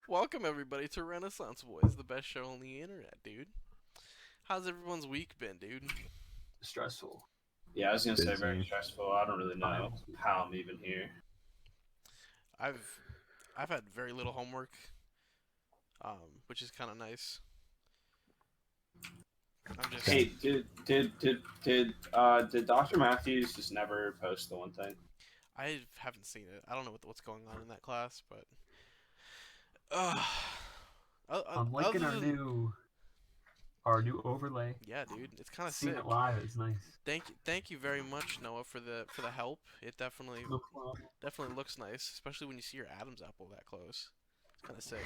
Welcome everybody to Renaissance Boys, the best show on the internet, dude. How's everyone's week been, dude? Stressful. Yeah, I was gonna say very Busy. stressful. I don't really know how I'm even here. I've had very little homework, which is kind of nice. I'm just Hey, did Dr. Matthews just never post the one thing? I haven't seen it. I don't know what's going on in that class, but uh, I'm liking other than our new overlay. yeah, dude, it's kind of Seeing sick. it live is nice. Thank you very much, Noah, for the help. It definitely No problem. definitely looks nice, especially when you see your Adam's apple that close. It's kind of sick.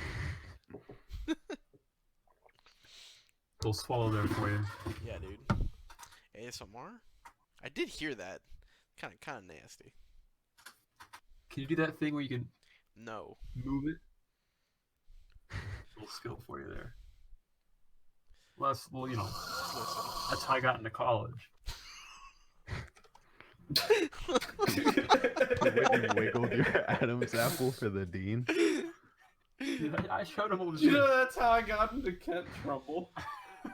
We'll swallow there for you. Yeah, dude. ASMR? I did hear that. Kind of nasty. Can you do that thing where you can No. move it? A little skill for you there. Well, you know, Listen. that's how I got into college. When you wiggled your Adam's apple for the dean. I showed him what was You know, that's how I got into Kent Trumbull.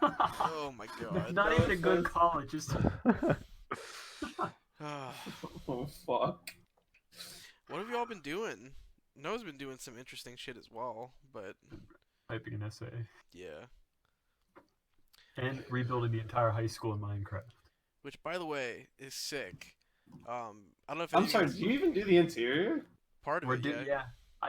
Oh my god. Not No even a good offense. college, just Oh, fuck. What have y'all been doing? Noah's been doing some interesting shit as well, but typing an essay yeah. and rebuilding the entire high school in Minecraft. Which, by the way, is sick. I don't know if I'm any sorry, of do you you even do the interior? part of We're it, doing, yeah.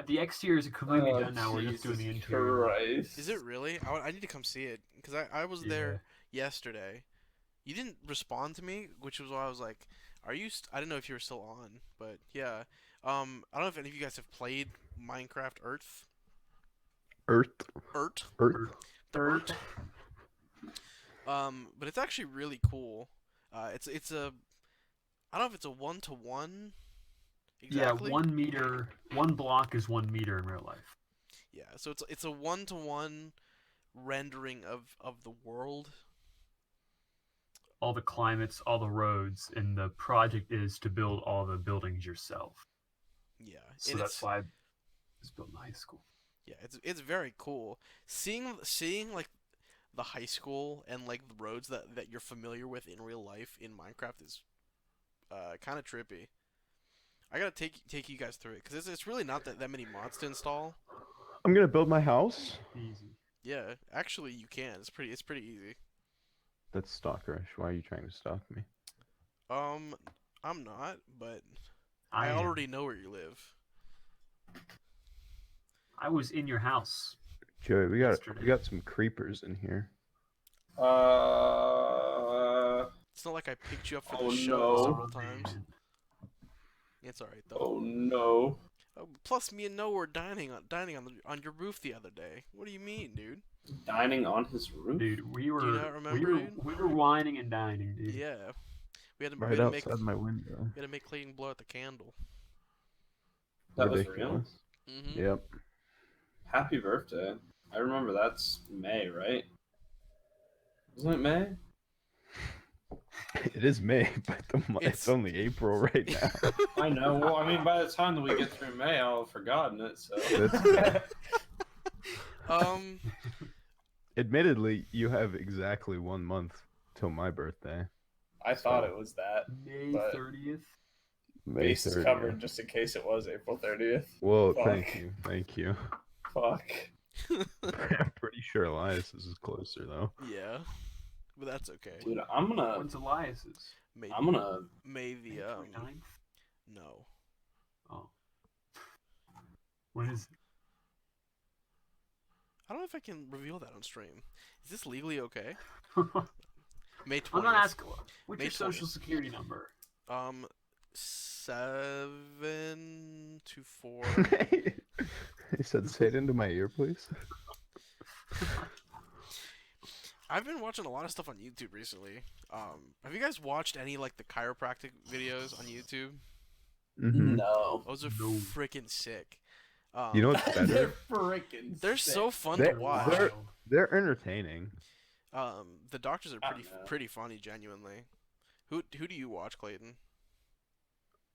The exterior is completely Oh, done now. We're just doing the Jesus interior. Christ. Is it really? I need to come see it because I was there yesterday. You didn't respond to me, which was why I was like, "Are you?" I didn't know if you were still on, but yeah. I don't know if any of you guys have played Minecraft Earth. Earth. Earth. Earth. The Earth. But it's actually really cool. It's a I don't know if it's a 1-to-1 exactly. Yeah, 1 meter, 1 block is 1 meter in real life. Yeah, so it's a 1-to-1 rendering of the world. All the climates, all the roads, and the project is to build all the buildings yourself. Yeah, So and that's why it's built in high school. yeah, it's very cool. Seeing like the high school and like the roads that you're familiar with in real life in Minecraft is kind of trippy. I gotta take you guys through it because it's really not that many mods to install. I'm gonna build my house. Easy. Yeah, actually you can. It's pretty easy. That's stalkerish. Why are you trying to stalk me? I'm not, but I I am. already know where you live. I was in your house. Joey, we Yesterday. got some creepers in here. It's not like I picked you up for Oh, the show no. several times. It's alright though. Oh, no. Plus, me and Noah were dining on your roof the other day. What do you mean, dude? Dining on his roof? Dude, we were Do you not remember, dude? we were whining and dining, dude. Yeah, we had to Right make outside my window. we had to make Clayton blow out the candle. That was real? Ridiculous. Mm-hmm. Yep. Happy birthday. I remember that's May, right? Isn't it May? It is May, but it's only April right now. I know. Well, I mean, by the time that we get through May, I'll have forgotten it, so. Admittedly, you have exactly 1 month till my birthday. I thought it was that. May But 30th. May base is 30th. covered just in case it was April 30th. Well, Fuck. thank you. Fuck. I'm pretty sure Elias is closer though. Yeah, but that's okay. Dude, I'm gonna When's Elias's? May May the 29th? no. Oh. When is it? I don't know if I can reveal that on stream. Is this legally okay? May 20th. I'm gonna ask what's May your social 20th. security number? 724. He said, "Say it into my ear, please." I've been watching a lot of stuff on YouTube recently. Have you guys watched any like the chiropractic videos on YouTube? Mm-hmm. No. Those are No. freaking sick. You know what's better? They're freaking They're sick. so fun They're- to watch. they're- They're entertaining. The doctors are I don't know. pretty funny, genuinely. Who do you watch, Clayton?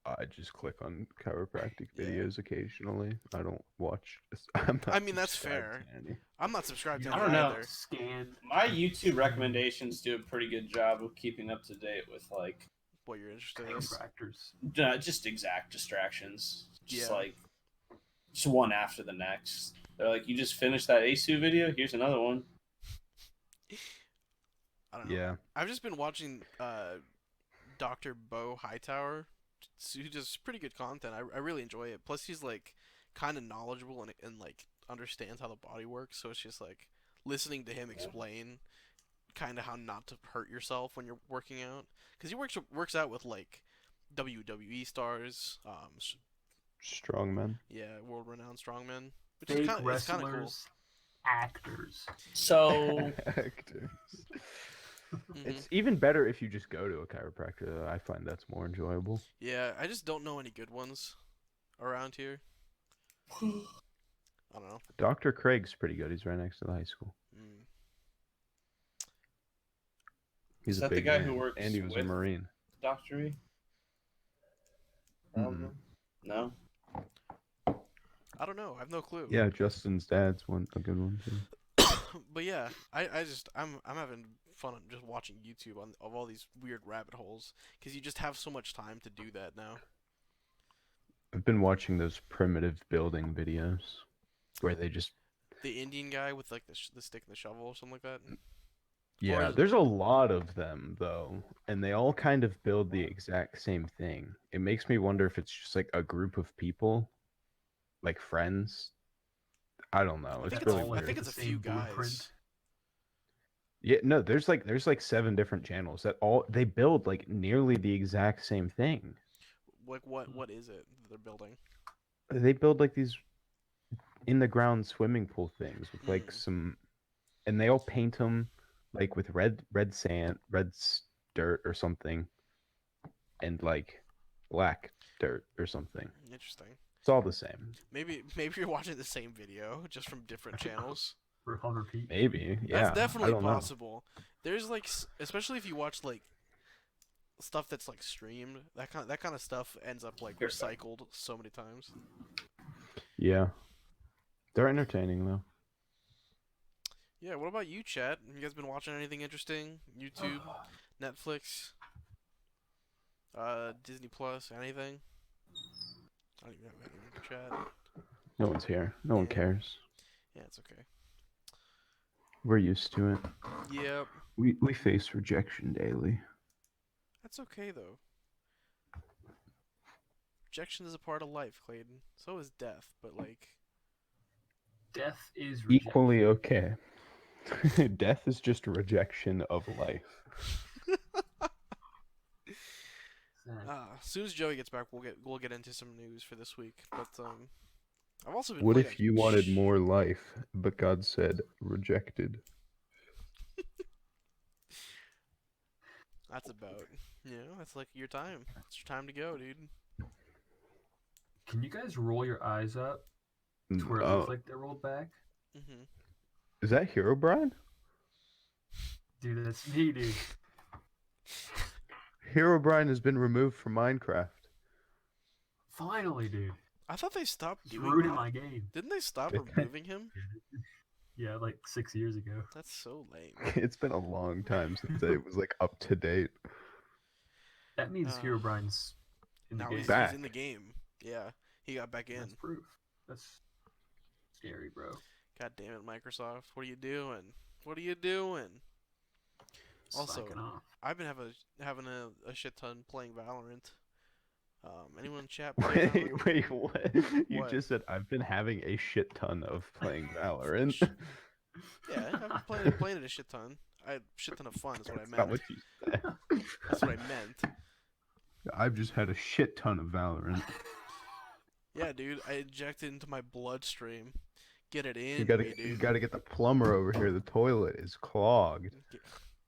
I just click on chiropractic Yeah. videos occasionally. I don't watch. I'm I not mean, that's subscribed fair. to any. I'm not subscribed You to I any don't know. either. Scan My YouTube recommendations do a pretty good job of keeping up to date with like What you're interested in. chiropractors. just exact distractions. Just Yeah. like just one after the next. They're like, you just finished that ASU video. Here's another one. I don't know. Yeah. I've just been watching Dr. Bo Hightower, who does pretty good content. I really enjoy it. Plus, he's like kind of knowledgeable and like understands how the body works. So it's just like listening to him explain kind of how not to hurt yourself when you're working out. Because he works out with like WWE stars, Strongman. yeah, world renowned strongmen, which is Fake kind it's kind of cool. wrestlers, actors. So Actors. Mhm. It's even better if you just go to a chiropractor. Though. I find that's more enjoyable. Yeah, I just don't know any good ones around here. I don't know. Dr. Craig's pretty good. He's right next to the high school. Mm. He's Is a that the big guy man, who works and he was a with- Marine. Dr. E? Mm-mm. No. I don't know. I have no clue. Yeah, Justin's dad's a good one too. But yeah, I'm having fun just watching YouTube of all these weird rabbit holes because you just have so much time to do that now. I've been watching those primitive building videos where they just The Indian guy with like the stick and the shovel or something like that. yeah, is- there's a lot of them though, and they all kind of build the exact same thing. It makes me wonder if it's just like a group of people, like friends. I don't know. I It's think really it's, I weird. think it's a few guys. Yeah, no, there's like 7 different channels that all they build like nearly the exact same thing. Like what is it that they're building? They build like these in the ground swimming pool things with like Mm. some, and they all paint them like with red sand, dirt or something, and like black dirt or something. Interesting. It's all the same. Maybe you're watching the same video just from different channels. On repeat. Maybe, yeah. That's definitely I don't know. possible. There's like especially if you watch like stuff that's like streamed, that kind of stuff ends up like recycled so many times. Yeah, they're entertaining though. Yeah, what about you, chat? You guys been watching anything interesting? YouTube, Netflix, Disney Plus, anything? I don't even have anyone in the chat. No one's here. No one Yeah. cares. Yeah, it's okay. We're used to it. Yep, We face rejection daily. that's okay though. Rejection is a part of life, Clayton. So is death, but like, Death is rejection. Equally okay. Death is just a rejection of life. Sad. as soon as Joey gets back, we'll get into some news for this week. But I've also been. What playing if a- you wanted more life, but God said rejected? That's about. That's like your time. It's your time to go, dude. Can you guys roll your eyes up to where it Oh, looks like they're rolled back? Mm-hmm. is that Hero Brian? Dude, that's me, dude. Hero Brian has been removed from Minecraft. Finally, dude. I thought they stopped It's doing ruining that. my game. Didn't they stop removing him? Yeah, like 6 years ago. That's so lame. It's been a long time since it was like up to date. That means Uh, Hero Brian's in the Now game. he's Back. in the game. Yeah, he got back in. That's proof. That's scary, bro. God damn it, Microsoft! What are you doing? What are you doing? Also, Slacking off. I've been having a shit ton playing Valorant. Anyone in chat play Valorant? Wait, what? You What? just said I've been having a shit ton of playing Valorant. Yeah, I've been playing it a shit ton. I had a shit ton of fun. Is what I That's meant. not what you said. That's what I meant. I've just had a shit ton of Valorant. Yeah, dude, I injected into my bloodstream. Get it in, You gotta, me, dude. you gotta get the plumber over here. The toilet is clogged.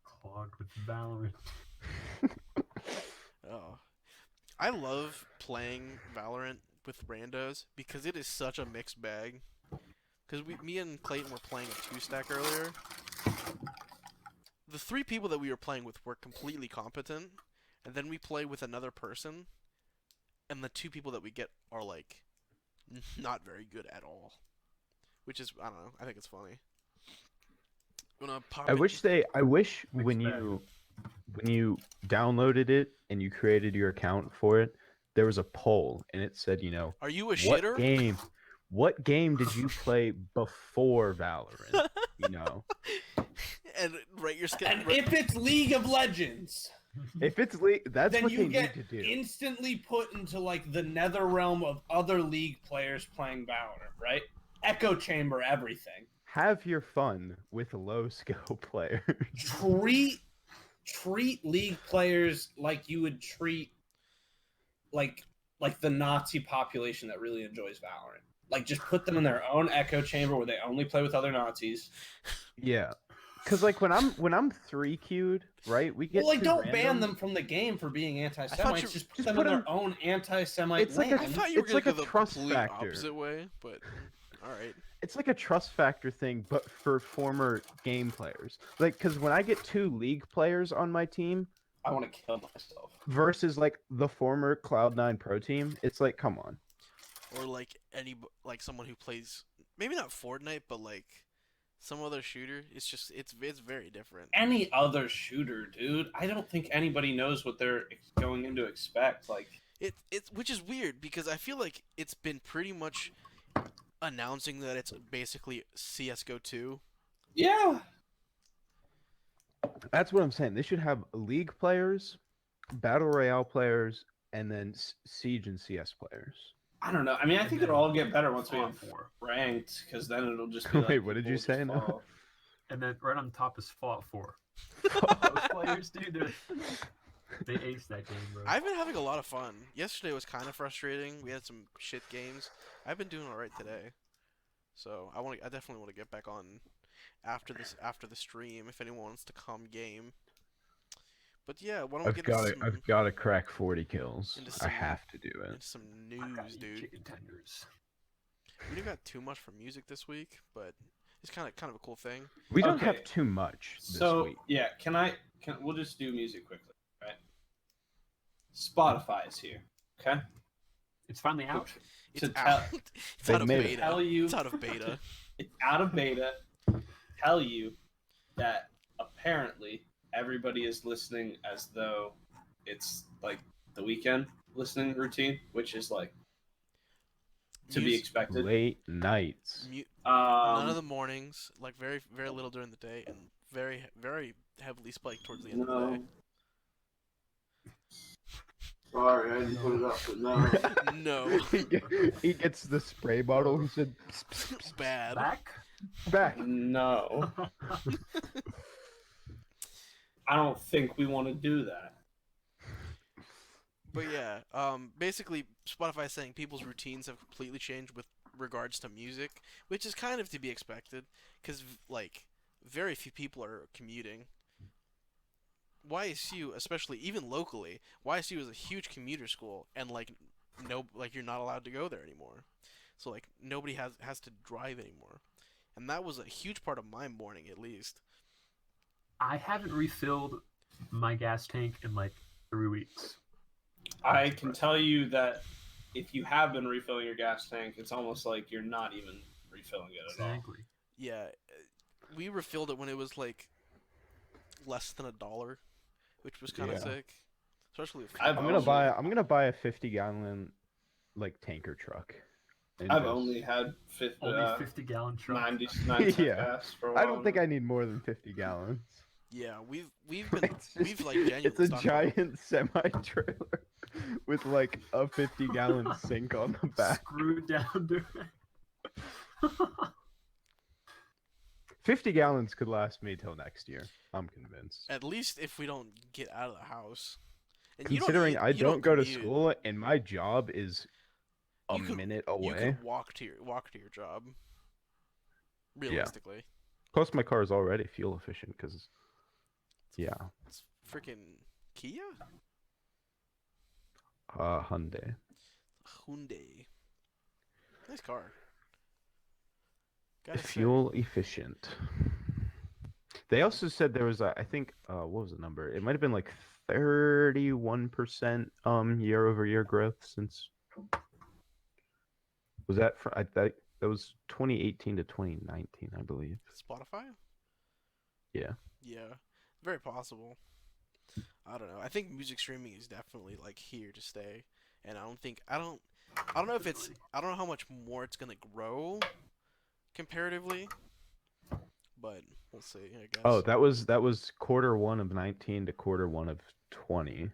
Clogged with Valorant. Oh, I love playing Valorant with randos because it is such a mixed bag. Because me and Clayton were playing a 2-stack earlier. The 3 people that we were playing with were completely competent, and then we play with another person, and the two people that we get are like not very good at all. Which is, I don't know. I think it's funny. Gonna pop I it. wish they. I wish Mixed bag. when you downloaded it and you created your account for it, there was a poll and it said, Are you a what shitter? what game did you play before Valorant? And rate your skill. And if it's League of Legends, If it's that's then what you they get need to do. instantly put into like the nether realm of other League players playing Valorant, right? Echo chamber, everything. Have your fun with low skill players. Treat League players like you would treat like the Nazi population that really enjoys Valorant. Like just put them in their own echo chamber where they only play with other Nazis. Yeah. Cause like when I'm 3Q'd, right? We get Well, like two don't ban random- them from the game for being you- anti-Semites. Just put just them put in their them- own anti-Semite It's like a- I land. thought you were It's gonna like a go the trust complete factor. opposite way, but all right. It's like a trust factor thing, but for former game players. Like, cause when I get 2 League players on my team I want to kill myself. versus like the former Cloud9 pro team, it's like, come on. Or like someone who plays maybe not Fortnite, but like some other shooter. It's very different. Any other shooter, dude. I don't think anybody knows what they're going in to expect. Like, It's which is weird because I feel like it's been pretty much announcing that it's basically CS:GO 2. yeah, That's what I'm saying. They should have League players, Battle Royale players, and then Siege and CS players. I don't know. I mean, I think it'll all get better once we have Fallout 4. ranked, because then it'll just be like. Wait, what did people you just say? No. follow. And then right on top is Fallout 4. Those players, dude, they aced that game, bro. I've been having a lot of fun. Yesterday was kind of frustrating. We had some shit games. I've been doing all right today. So I definitely want to get back on after the stream if anyone wants to come game. But yeah, why don't we get into some, I've got to crack 40 kills. into I some- have to do it. into some I gotta news, eat dude? chicken tenders. We didn't got too much from music this week, but it's kind of a cool thing. We don't Okay. have too much this So week. yeah, we'll just do music quickly, right? Spotify is here. Okay. It's finally out. It's To out. tell- It's They've out of made it. beta. Tell you It's out of beta. it's out of beta. Tell you that apparently everybody is listening as though it's like the weekend listening routine, which is like to be Mus- expected. Late nights. None of the mornings, like very little during the day, and very heavily spiked towards the end of the No. day. Sorry, I didn't put it up, but no. No, He gets the spray bottle. He said, bad. Back? back. No. I don't think we want to do that. But yeah, basically Spotify is saying people's routines have completely changed with regards to music, which is kind of to be expected, because like very few people are commuting. YSU, especially even locally, YSU is a huge commuter school, and like you're not allowed to go there anymore. So like nobody has to drive anymore, and that was a huge part of my morning at least. I haven't refilled my gas tank in like 3 weeks. I can tell you that if you have been refilling your gas tank, it's almost like you're not even refilling it at all. Exactly. Yeah, we refilled it when it was like less than $1, which was kind of Yeah. sick. Especially with I've I'm only- gonna buy a 50-gallon like tanker truck. and I've just- only had Only 50-gallon truck. 90 Yeah. gas for a while. I don't think I need more than 50 gallons. yeah, we've been It's just- we've like genuinely It's a stockpiled. giant semi trailer with like a 50-gallon sink on the back. Screwed down to 50 gallons could last me till next year. I'm convinced. At least if we don't get out of the house. And Considering I you don't go to commute. school and my job is a You could- minute You away. could walk to your job. Realistically, Plus, my car is already fuel efficient because, yeah, it's freaking Kia, Hyundai. Hyundai. Nice car. Gotta say. Fuel efficient. They also said there was, I think, what was the number? It might have been like 31% year-over-year growth since was that for I that that was 2018 to 2019, I believe. Spotify? Yeah. Yeah, very possible. I don't know. I think music streaming is definitely like here to stay, and I don't know if it's Definitely. I don't know how much more it's gonna grow comparatively, but we'll see. I Oh, guess. that was quarter one of 19 to quarter one of 20.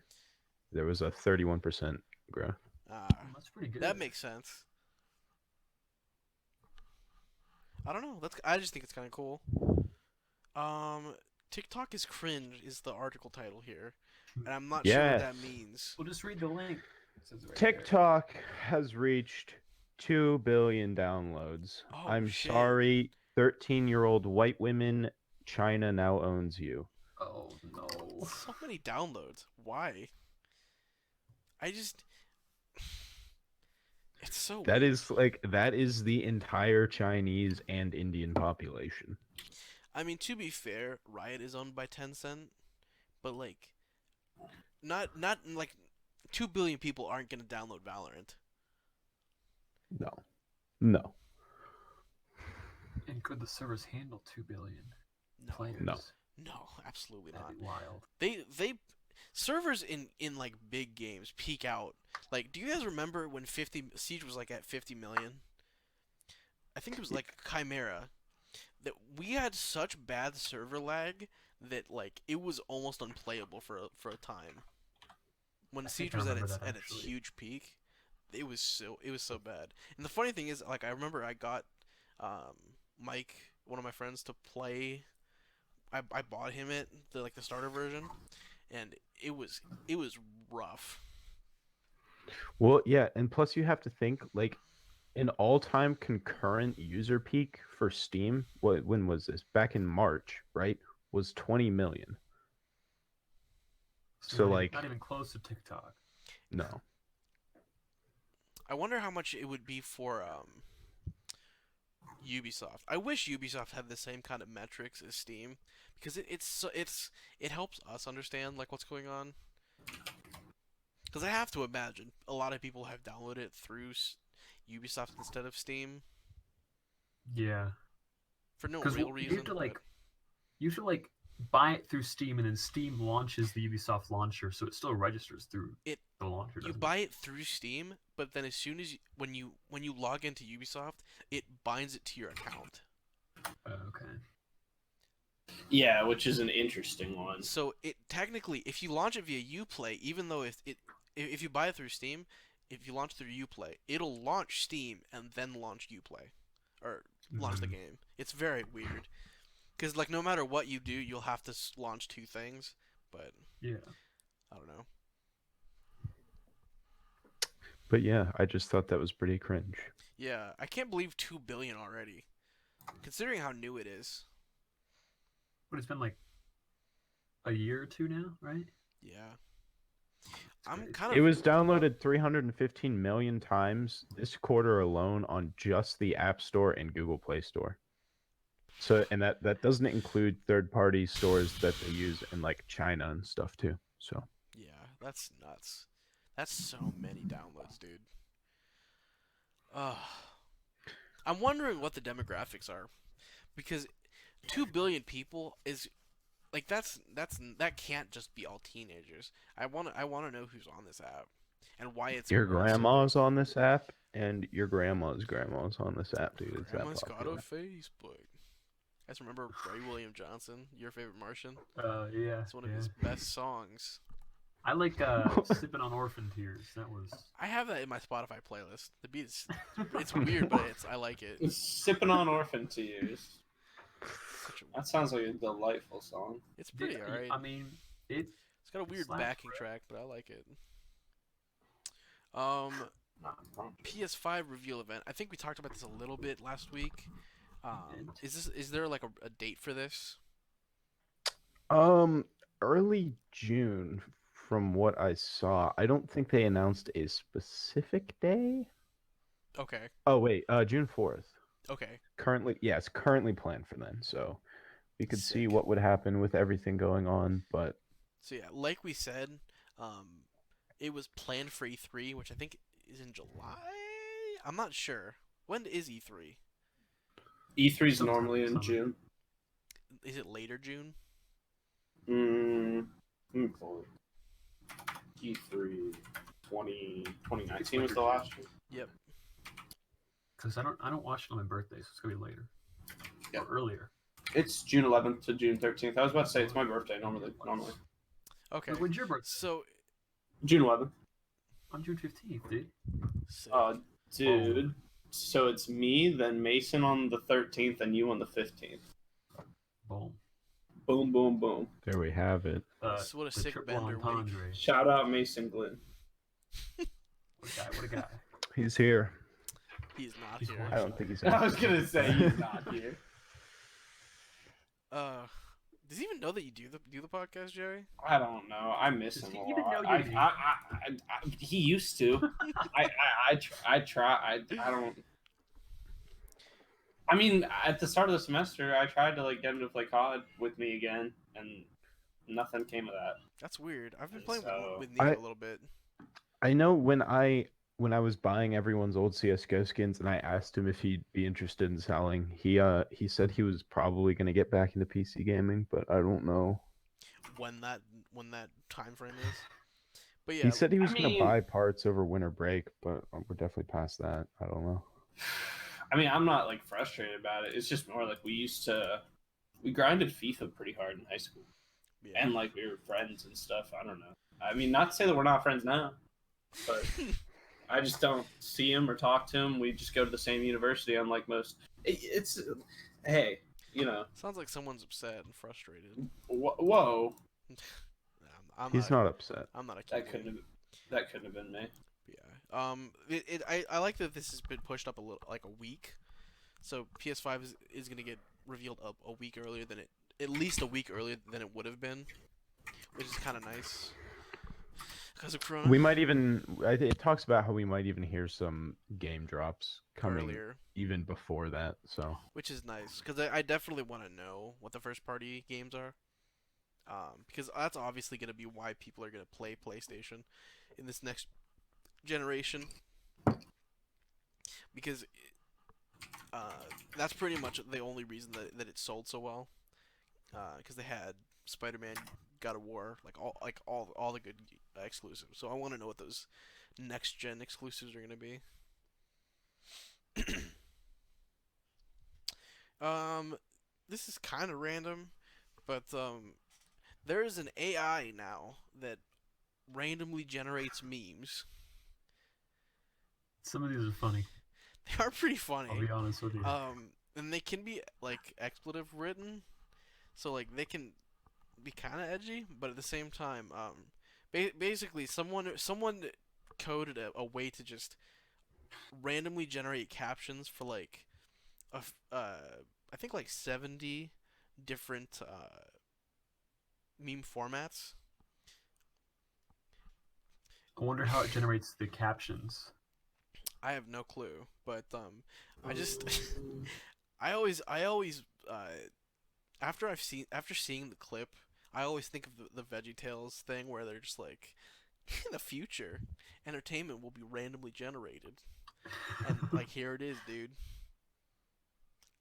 There was a 31% growth. That's pretty That good. makes sense. I don't know. I just think it's kind of cool. Um, TikTok is cringe is the article title here, and I'm not sure what Yes. that means. We'll just read the link. It says right there. TikTok has reached 2 billion downloads. Oh I'm shit! sorry, 13-year-old white women, China now owns you. Oh no. So many downloads. Why? I just it's so That weird. is that is the entire Chinese and Indian population. I mean, to be fair, Riot is owned by Tencent, but like, not like 2 billion people aren't gonna download Valorant. No. No. And could the servers handle 2 billion No, players? No. no, absolutely not. That'd be wild. They servers in like big games peak out. Like, do you guys remember when 50 Siege was like at 50 million? I think it was like Chimera that we had such bad server lag that like it was almost unplayable for a time. When I think Siege I was remember that at its actually. huge peak, it was so bad. And the funny thing is, like I remember I got Mike, one of my friends, to play. I bought him it the starter version, and it was rough. Well, yeah, and plus you have to think like an all-time concurrent user peak for Steam, when was this? Back in March, right? Was 20 million. So like not even close to TikTok. no. I wonder how much it would be for Ubisoft. I wish Ubisoft had the same kind of metrics as Steam because it helps us understand like what's going on. Because I have to imagine a lot of people have downloaded it through Ubisoft instead of Steam Yeah. for no Because real you reason. have to like you have to like buy it through Steam, and then Steam launches the Ubisoft launcher, so it still registers through It the launcher. you Doesn't buy it through Steam, but then as soon as when you log into Ubisoft, it binds it to your account. Okay. Yeah, which is an interesting one. So it technically, if you launch it via UPlay, even though if you buy it through Steam, if you launch through UPlay, it'll launch Steam and then launch UPlay, or launch the Mhm. game. It's very weird, because like no matter what you do, you'll have to launch two things. But Yeah. I don't know. But yeah, I just thought that was pretty cringe. Yeah, I can't believe 2 billion already, considering how new it is. But it's been like a year or two now, right? Yeah, It's I'm crazy. kind It of was downloaded 315 million times this quarter alone on just the App Store and Google Play Store. So, and that doesn't include third-party stores that they use in like China and stuff too. So, yeah, that's nuts. That's so many downloads, dude. Ugh. I'm wondering what the demographics are, because 2 billion people is like that can't just be all teenagers. I want to know who's on this app and why it's your grown so grandma's big. on this app and your grandma's on this app, dude. It's that Grandma's got a popular. Facebook. You guys remember Ray William Johnson, your favorite Martian? Yeah. It's one of Yeah. his best songs. I like sipping on orphan tears. That was. I have that in my Spotify playlist. The beat is it's weird, but I like it. Sipping on orphan tears. Such a, That sounds like a delightful song. it's pretty alright. I mean, it. It's got a weird slaps, backing bro. track, but I like it. Not wrong. PS5 reveal event. I think we talked about this a little bit last week. did. Is there like a date for this? Early June, from what I saw. I don't think they announced a specific day. Okay. Oh wait, June 4th. Okay. Currently, yeah, it's currently planned for then. So we could see Sick. what would happen with everything going on, but So yeah, like we said, um, it was planned for E3, which I think is in July. I'm not sure. When is E3? E3 is Sometime normally in in summer. June. Is it later June? Let me pull it. E3 2019 was later the June. last one. Yep. Because I don't watch it on my birthday, so it's gonna be later Yeah. or earlier. It's June 11th to June 13th. I was about to say it's my birthday normally. Okay. Wait, when's your birthday? So June 11th. On June 15th, dude. sick. Dude. So it's me, then Mason on the 13th, and you on the 15th. Boom. Boom, boom, boom. There we have it. What a The sick triple bender week. entendre. Shout out Mason Glenn. What a guy! What a guy! He's here. He's not He's here. what? I don't think he's. I was gonna say he's not here. Does he even know that you do the podcast, Jerry? I don't know. I miss Does him he a even lot. know your name? He used to. I try. I don't. I mean, at the start of the semester, I tried to get him to play COD with me again, and nothing came of that. That's weird. I've been And playing so- with Neo a little bit. I know when I was buying everyone's old CS:GO skins and I asked him if he'd be interested in selling, he said he was probably going to get back into PC gaming, but I don't know. When that time frame is. But yeah, He said he was I going to mean- buy parts over winter break, but we're definitely past that. I don't know. I mean, I'm not frustrated about it. It's just more we grinded FIFA pretty hard in high school, yeah. and we were friends and stuff. I don't know. I mean, not to say that we're not friends now, but I just don't see him or talk to him. We just go to the same university, unlike most. It's hey, Sounds like someone's upset and frustrated. whoa, I'm He's not upset. I'm not a that kid. couldn't have been me. Yeah. I like that this has been pushed up a week, so PS5 is gonna get revealed a week earlier than at least a week earlier than it would have been, which is kind of nice. Because of Corona. We might even. It talks about how we might even hear some game drops coming earlier, even before that. So which is nice because I definitely want to know what the first party games are. Because that's obviously gonna be why people are gonna play PlayStation in this next generation. Because that's pretty much the only reason that it sold so well. Because they had Spider-Man, God of War, all the good exclusives. So I want to know what those next gen exclusives are gonna be. This is kind of random, but there is an AI now that randomly generates memes. Some of these are funny. They are pretty funny. I'll be honest with you. And they can be expletive written, so they can be kind of edgy, but at the same time, basically someone coded a way to just randomly generate captions for I think 70 different meme formats. I wonder how it generates the captions. I have no clue, but I just I always after seeing the clip, I always think of the VeggieTales thing where they're just in the future, entertainment will be randomly generated, and here it is, dude.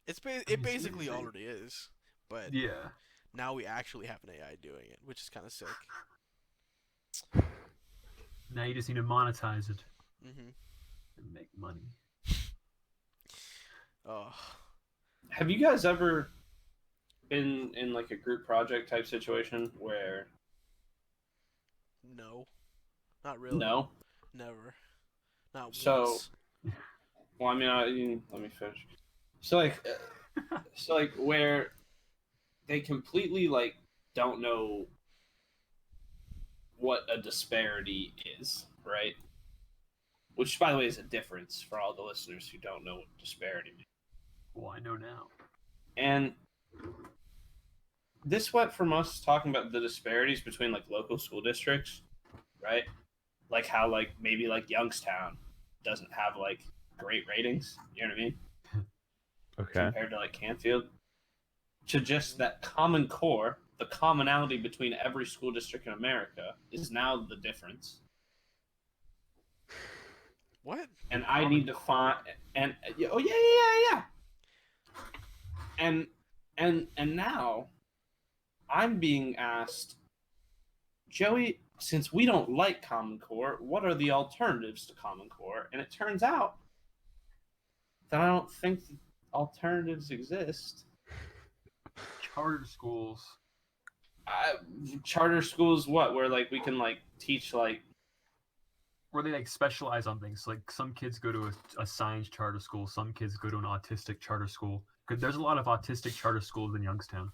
It basically already is, but Yeah. now we actually have an AI doing it, which is kind of sick. Now you just need to monetize it Mhm. and make money. Oh, Have you guys ever been in a group project type situation where no, not really. no? Never. Not So- once. Well, I mean, let me finish. So where they completely don't know what a disparity is, right? Which, by the way, is a difference for all the listeners who don't know what disparity means. Well, I know now. And this went from us talking about the disparities between local school districts, right? How maybe Youngstown doesn't have great ratings, you know what I mean? okay. Compared to Canfield, to just that Common Core, the commonality between every school district in America is now the difference. What? And I need to find and oh yeah. And now I'm being asked, Joey, since we don't like Common Core, what are the alternatives to Common Core? And it turns out that I don't think that alternatives exist. Charter schools. Charter schools, what? Where like we can like teach like Where they like specialize on things. Like some kids go to a science charter school, some kids go to an autistic charter school. Because there's a lot of autistic charter schools in Youngstown.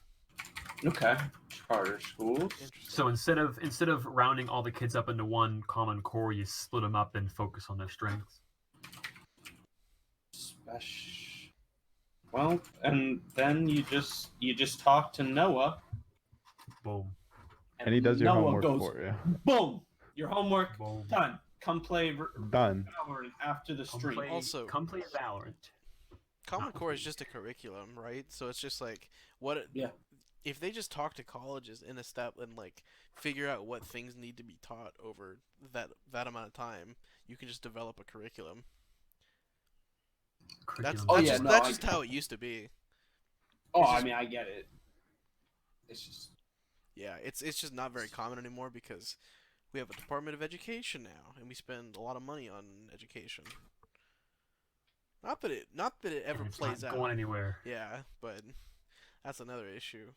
okay charter schools. Interesting. So instead of rounding all the kids up into one common core, you split them up and focus on their strengths. Well, and then you just talk to Noah, Boom. And he does your Noah homework goes, for you. boom, your homework Boom. done. Come play Done. Valorant after the Come stream. play, Also- come play Valorant. Common Core is just a curriculum, right? So it's just like Yeah. if they just talk to colleges in a step and like figure out what things need to be taught over that amount of time, you can just develop a curriculum. That's Curriculum. Oh, that's yeah, just, no, that's I- just how it used to be. Oh, It's I just- mean, I get it. It's just Yeah, it's just not very common anymore because we have a Department of Education now, and we spend a lot of money on education. Not that it ever And it's plays not out. going anywhere. Yeah, but that's another issue.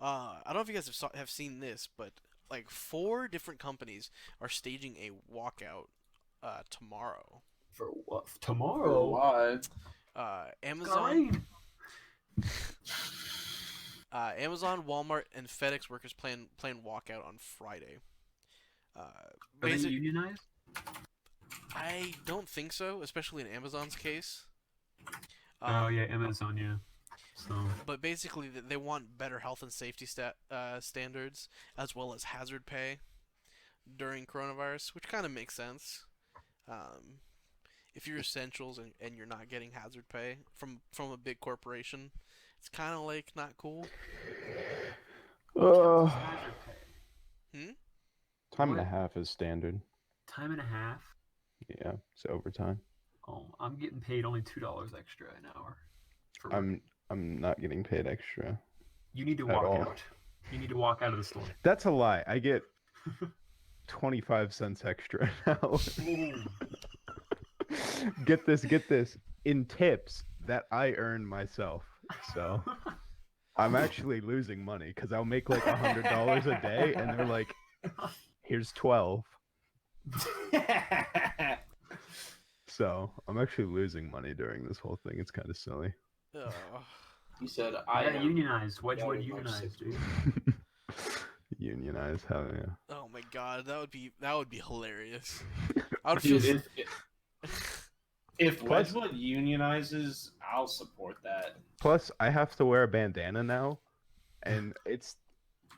I don't know if you guys have seen this, but like 4 different companies are staging a walkout tomorrow. For what? For Tomorrow. why? Amazon, Amazon, Walmart, and FedEx workers plan walkout on Friday. Are they Basic, unionized? I don't think so, especially in Amazon's case. Oh yeah, Amazon. Yeah. So But basically, they want better health and safety standards as well as hazard pay during coronavirus, which kind of makes sense. If you're essentials and you're not getting hazard pay from a big corporation, it's kind of like not cool. hazard pay. Time and a What? half is standard. Time and a half. Yeah, it's overtime. Oh, I'm getting paid only $2 extra an hour. For work. I'm not getting paid extra. You need to at walk all. out. You need to walk out of the store. That's a lie. I get 25 cents extra an hour. Boom. Get this. In tips that I earn myself. So I'm actually losing money because I'll make like $100 a day, and they're like, "Here's 12." So I'm actually losing money during this whole thing. It's kind of silly. Ugh. he said, I I got unionized. Why'd you Yeah, want to we might unionize, say- dude? Unionize, hell yeah. Oh my god, that would be hilarious. I would feel. Dude, if Plus- Wedgwood unionizes, I'll support that. Plus, I have to wear a bandana now, and it's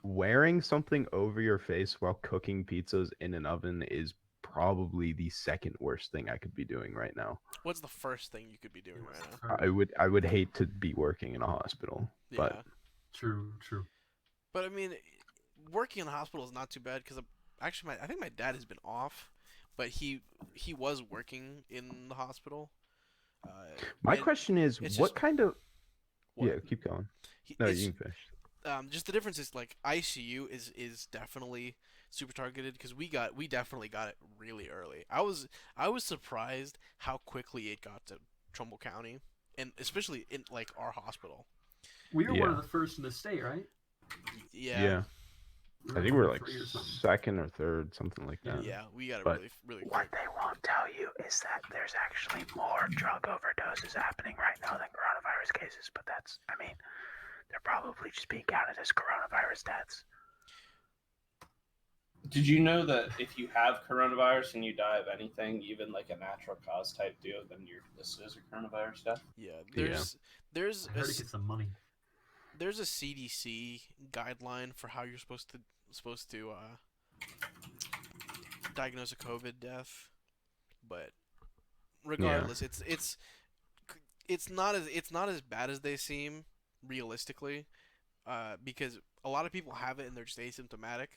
wearing something over your face while cooking pizzas in an oven is probably the second worst thing I could be doing right now. What's the first thing you could be doing right now? I would hate to be working in a hospital, Yeah. but True. But I mean, working in the hospital is not too bad because actually, I think my dad has been off, but he was working in the hospital. my and question is, it's what just- kind of? what? Yeah, keep going. No, it's- you can finish. just the difference is like ICU is definitely super targeted because we definitely got it really early. I was surprised how quickly it got to Trumbull County, and especially in like our hospital. We were one Yeah. of the first in the state, right? Yeah, We I think we're number like 3 or something. second or third, something like that. Yeah, we got it But really What quick. they won't tell you is that there's actually more drug overdoses happening right now than coronavirus cases, but they're probably just being counted as coronavirus deaths. Did you know that if you have coronavirus and you die of anything, even like a natural cause type deal, then you're listed as a coronavirus death? Yeah, Yeah. there's I heard it gets some money. there's a CDC guideline for how you're supposed to diagnose a COVID death, but regardless, it's not as bad as they seem realistically. because a lot of people have it and they're just asymptomatic.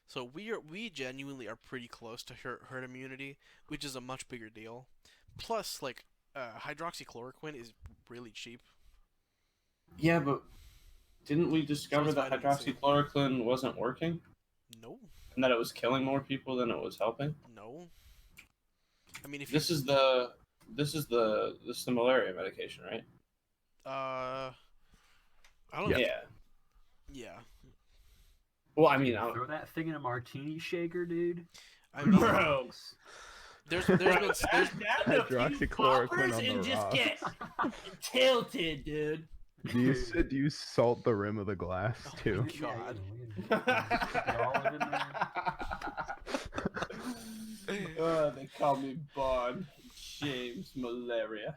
So we genuinely are pretty close to herd immunity, which is a much bigger deal. Plus, like, hydroxychloroquine is really cheap. Yeah, but didn't we So discover is that vitamin C. hydroxychloroquine wasn't working No, and that it was killing more people than it was helping? no. I mean, if This is the malaria medication, right? I don't. Yeah. Yeah. Yeah. Well, I mean, Throw that thing in a martini shaker, dude. I mean, bro, there's been there's, Hydroxychloroquine on the just rocks. get tilted, dude. Do you salt the rim of the glass too? God. They call me Bond James Malaria.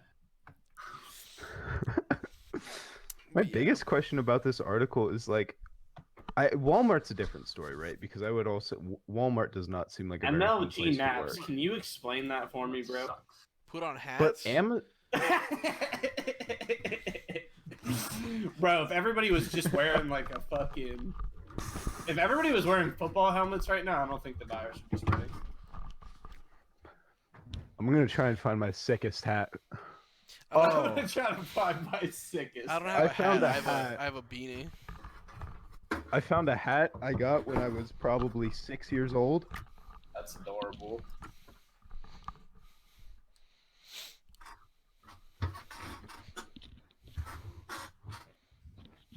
My Yeah. biggest question about this article is like, Walmart's a different story, right? Because I would also Walmart does not seem like a very fun MLG place to naps. work. Can you explain that for me, bro? Sucks. Put on hats. But Bro, if everybody was just wearing like a fucking. If everybody was wearing football helmets right now, I don't think the virus would be spreading. I'm gonna try and find my sickest hat. I'm Oh. gonna try to find my sickest. I don't have I a found hat. a hat. I have a beanie. I found a hat I got when I was probably 6 years old. That's adorable.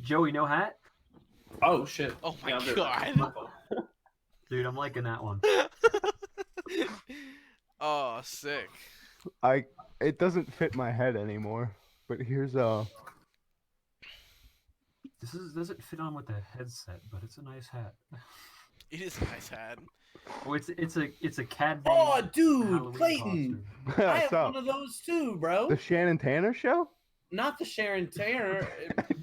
Joey, no hat? Oh shit. Oh my Yeah, I'll do it. God. Dude, I'm liking that one. Oh, sick. It doesn't fit my head anymore. But here's Doesn't fit on with the headset, but it's a nice hat. It is a nice hat. Oh, it's a cat. Oh, dude, Halloween Clayton. costume. I what's have up? one of those too, bro. The Shannon Tanner show? Not the Sharon Tanner,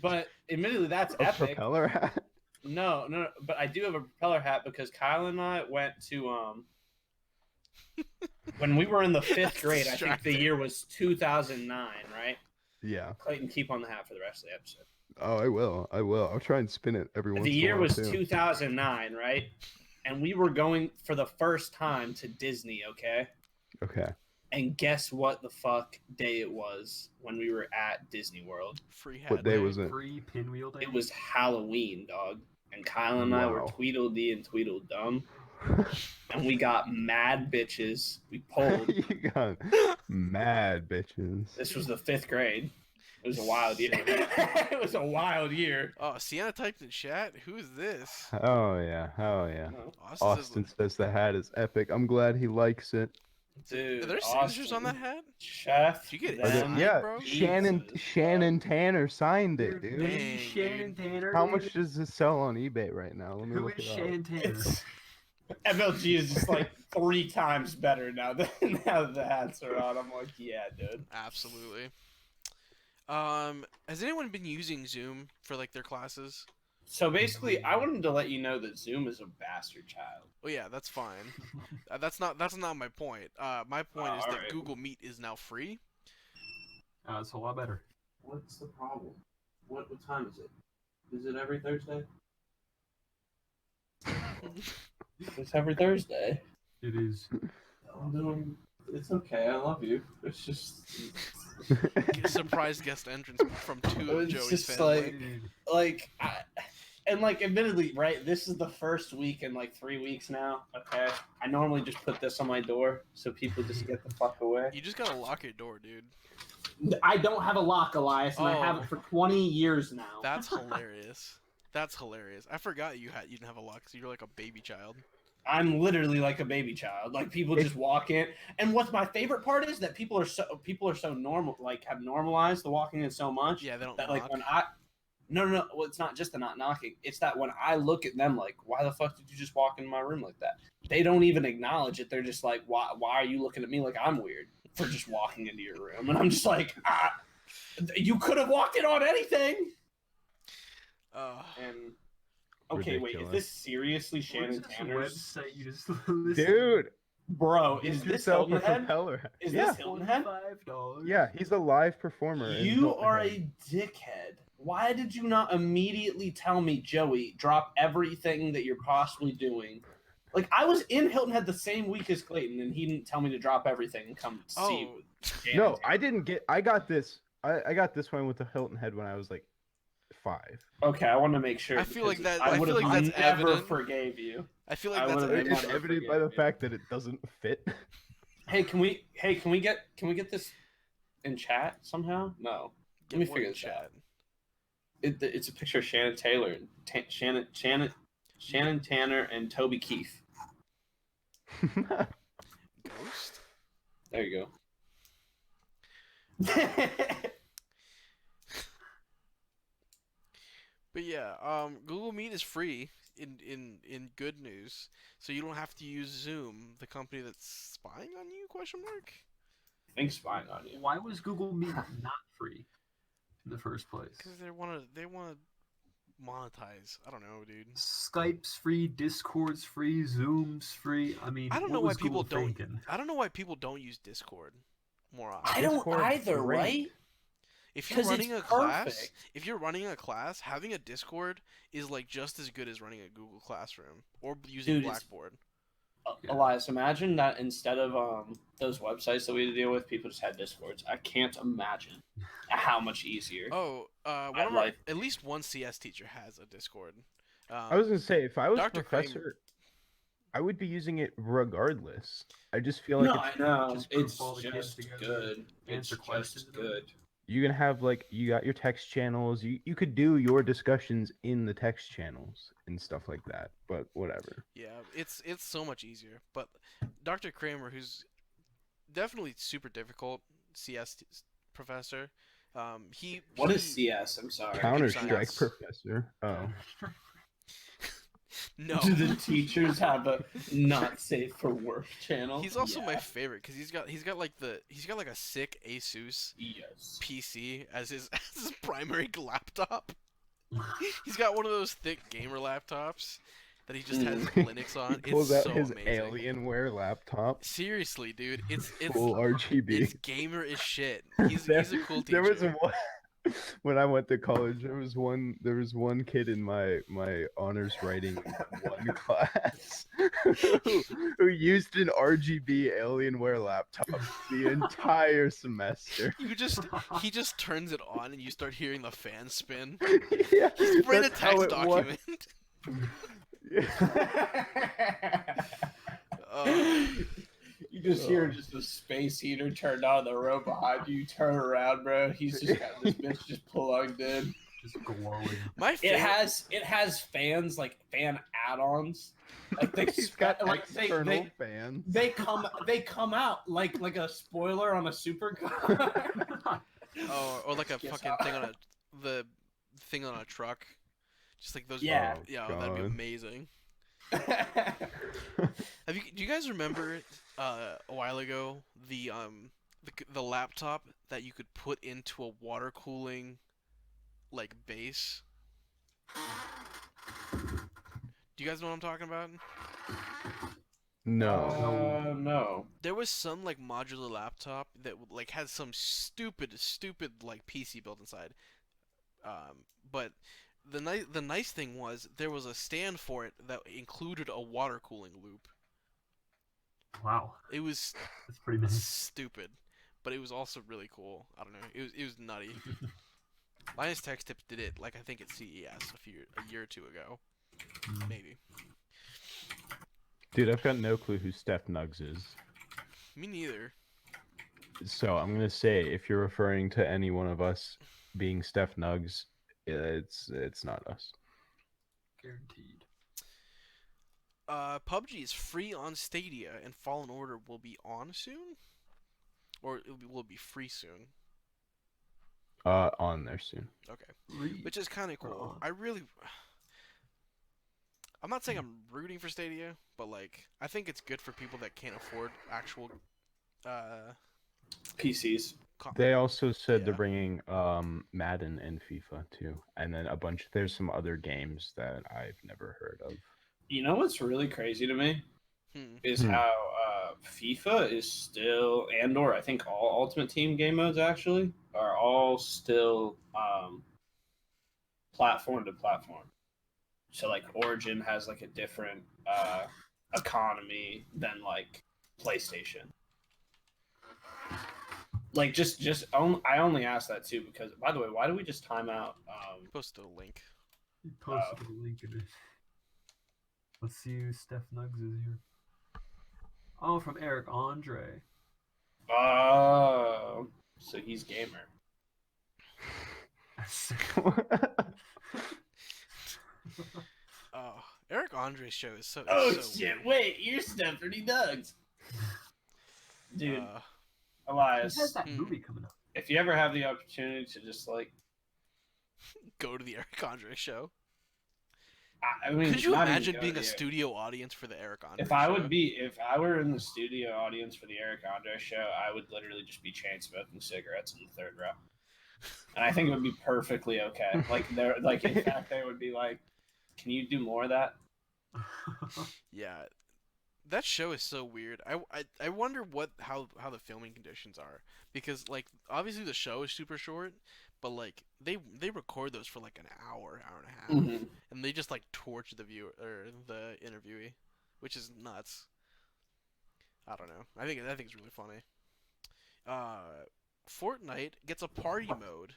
but admittedly that's A epic. propeller hat? No, but I do have a propeller hat because Kyle and I went to when we were in the fifth grade. I think the Distracting. year was 2009, right? Yeah. Clayton, keep on the hat for the rest of the episode. Oh, I will. I'll try and spin it every once The in a year while was too. 2009, right? And we were going for the first time to Disney, okay? Okay. And guess what the fuck day it was when we were at Disney World? Free hat. What day was it? Free pinwheel day. It was Halloween, dog. And Kyle and I were Wow. Tweedledee and Tweedledum. And we got mad bitches. We pulled. You got mad bitches. This was the fifth grade. It was a wild year. It was a wild year. Oh, Sienna typed in chat. Who's this? Oh yeah. Oh yeah. Austin, Austin says the hat is epic. I'm glad he likes it. Dude, Are there Austin, signatures on that hat? Chef. Did you get it Are there- signed, yeah, bro? Shannon Tanner signed it, dude. Dang, Shannon Tanner. How dude? much does it sell on eBay right now? Let me Who look is it up. Shannon Tanner? It's, MLG is just like 3 times better now that the hats are on. I'm like, yeah, dude. Absolutely. Has anyone been using Zoom for like their classes? So basically, I wanted to let you know that Zoom is a bastard child. Oh yeah, that's fine. That's not my point. My point is that alright. Google Meet is now free. It's a lot better. What's the problem? What time is it? Is it every Thursday? It's every Thursday. It is. It's okay. I love you. It's just Surprise guest entrance from two of It's Joey's just family. admittedly, right? This is the first week in like 3 weeks now. Okay, I normally just put this on my door so people just get the fuck away. You just gotta lock your door, dude. I don't have a lock, Elias, and I have Oh. it for 20 years now. That's hilarious. That's hilarious. I forgot you didn't have a lock, so you're like a baby child. I'm literally like a baby child. Like people just walk in, and what's my favorite part is that people are so normal, like have normalized the walking in so much Yeah, they don't that knock. like when I. No. Well, it's not just the not knocking. It's that when I look at them, like, why the fuck did you just walk in my room like that? They don't even acknowledge it. They're just like, why are you looking at me like I'm weird for just walking into your room? And I'm just like, you could have walked in on anything. And okay, wait, is Ridiculous. this seriously What Shannon is this Tanner's? website you just listed? Dude, Bro, Get is this yourself Hilton a Head? propeller hat. Is Yeah, this Hilton Head? $25. yeah, he's a live performer. in You Hilton are Head. a dickhead. Why did you not immediately tell me, Joey, drop everything that you're possibly doing? Like, I was in Hilton Head the same week as Clayton, and he didn't tell me to drop everything and come see you. Oh, with Jan No, and I Taylor. didn't get. I got this. I got this one with the Hilton Head when I was like 5. Okay, I want to make sure. I feel like because that- I would feel have like that's never evident. forgave you. I feel like I that's would've evident. It's never evident by the forgiven fact that it doesn't fit. Hey, can we get this in chat somehow? No. Get me what figure in this out. chat? It's a picture of Shannon Taylor and Shannon Tanner and Toby Keith. Ghost? There you go. But yeah, Google Meet is free in good news, so you don't have to use Zoom, the company that's spying on you? Question mark. Thanks, spying on you. Why was Google Meet not free in the first place? Because they wanna monetize. I don't know, dude. Skype's free, Discord's free, Zoom's free. I mean, I don't what know why was people Google don't. thinking? I don't know why people don't use Discord more I often. don't Discord's either, great. right? If you're 'cause running a it's class, perfect. if you're running a class, having a Discord is like just as good as running a Google Classroom or using Dude, it's- Blackboard. Yeah. Elias, imagine that instead of those websites that we had to deal with, people just had Discords. I can't imagine how much easier. Oh, one My of our, life. at least one CS teacher has a Discord. I was gonna say if I was Dr. professor, Kramer. I would be using it regardless. I just feel like No, I know. just group It's all the kids just together, good. It's answer questions just and good. you can have like you got your text channels. You could do your discussions in the text channels and stuff like that. But whatever. Yeah, it's so much easier. But Dr. Kramer, who's definitely super difficult CS professor, What he, is CS? I'm sorry. Counter science. Strike professor. Oh, No. Do the teachers have a not safe for work channel? He's also my Yeah. favorite because he's got like a sick Asus Yes. PC as his as his primary laptop. He's got one of those thick gamer laptops that he just has Linux on. he pulls It's out so his amazing. Alienware laptop, Seriously, dude, it's full RGB. it's gamer as shit. He's There- a cool There was teacher. one when I went to college. There was one kid in my honors writing one class who used an RGB Alienware laptop the entire semester. He just turns it on and you start hearing the fan spin. Yeah, He's writing a that's how text it was. document. You just hear just a space heater turned on in the row behind you. You turn around, bro. He's just got this bitch just plugged in. Just glowing. My It favorite. has fans, like fan add-ons. Like they He's got like external fans. they come out like a spoiler on a supercar. Oh, or like a Guess fucking how- thing on the thing on a truck. Just like those. Yeah. Yeah, that'd be God. amazing. Do you guys remember a while ago the laptop that you could put into a water cooling like base? Do you guys know what I'm talking about? No. No. There was some like modular laptop that like had some stupid like PC built inside. But the nice thing was there was a stand for it that included a water cooling loop. Wow, It was that's pretty nice. stupid, but it was also really cool. I don't know. It was nutty. Linus Tech Tips did it like I think at CES a year or two ago, maybe. Dude, I've got no clue who Steph Nuggs is. Me neither. So I'm gonna say if you're referring to any one of us being Steph Nuggs, it's not us. Guaranteed. PUBG is free on Stadia, and Fallen Order will be on soon, or will be free soon. On there soon. Okay, which is kind of cool. I'm not saying I'm rooting for Stadia, but like I think it's good for people that can't afford actual PCs. They also said they're Yeah. bringing Madden and FIFA too, and then there's some other games that I've never heard of. You know what's really crazy to me Hmm. is Hmm. how FIFA is still, and/or I think all Ultimate Team game modes actually are all still platform to platform. So like Origin has like a different economy than like PlayStation. Like I only asked that too because, by the way, why do we just time out? Post a link. He posted a link in it. Let's see who Steph Nugs is here. Oh, from Eric Andre. Oh, so he's gamer. Oh, Eric Andre's show is so. Oh so shit! weird. Wait, you're Stephanie Nugs, dude. Uh, He Elias, has that movie coming up. if you ever have the opportunity to just like, go to the Eric Andre show. I mean, Could you not even imagine go being to a the- studio audience for the Eric Andre If show? if I were in the studio audience for the Eric Andre show, I would literally just be chain smoking cigarettes in the third row, and I think it would be perfectly okay. Like in fact, they would be like, "Can you do more of that?" Yeah, that show is so weird. I wonder how the filming conditions are, because like obviously the show is super short, but like they record those for like an hour and a half, Mhm. and they just like torch the viewer or the interviewee, which is nuts. I don't know. I think it's really funny. Fortnite gets a party mode.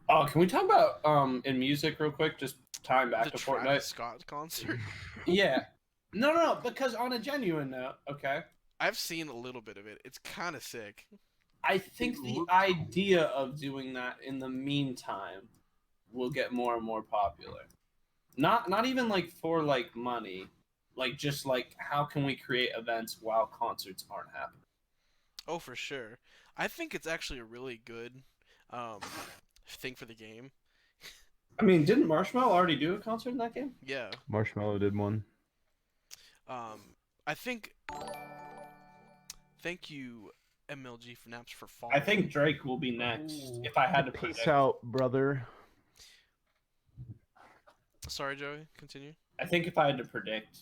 Oh, can we talk about in music real quick? Just tying back The to Travis Fortnite. Scott concert. Yeah. No, because on a genuine note, okay. I've seen a little bit of it. It's kind of sick. I think It the looked idea of doing that in the meantime will get more and more popular. Not even like for like money, like just like how can we create events while concerts aren't happening? Oh, for sure. I think it's actually a really good um, thing for the game. I mean, didn't Marshmallow already do a concert in that game? Yeah. Marshmallow did one. I think. Thank you, MLG for Naps, for I following. think Drake will be next. Ooh. If I had to Peace predict, out, brother. Sorry, Joey. Continue. I think if I had to predict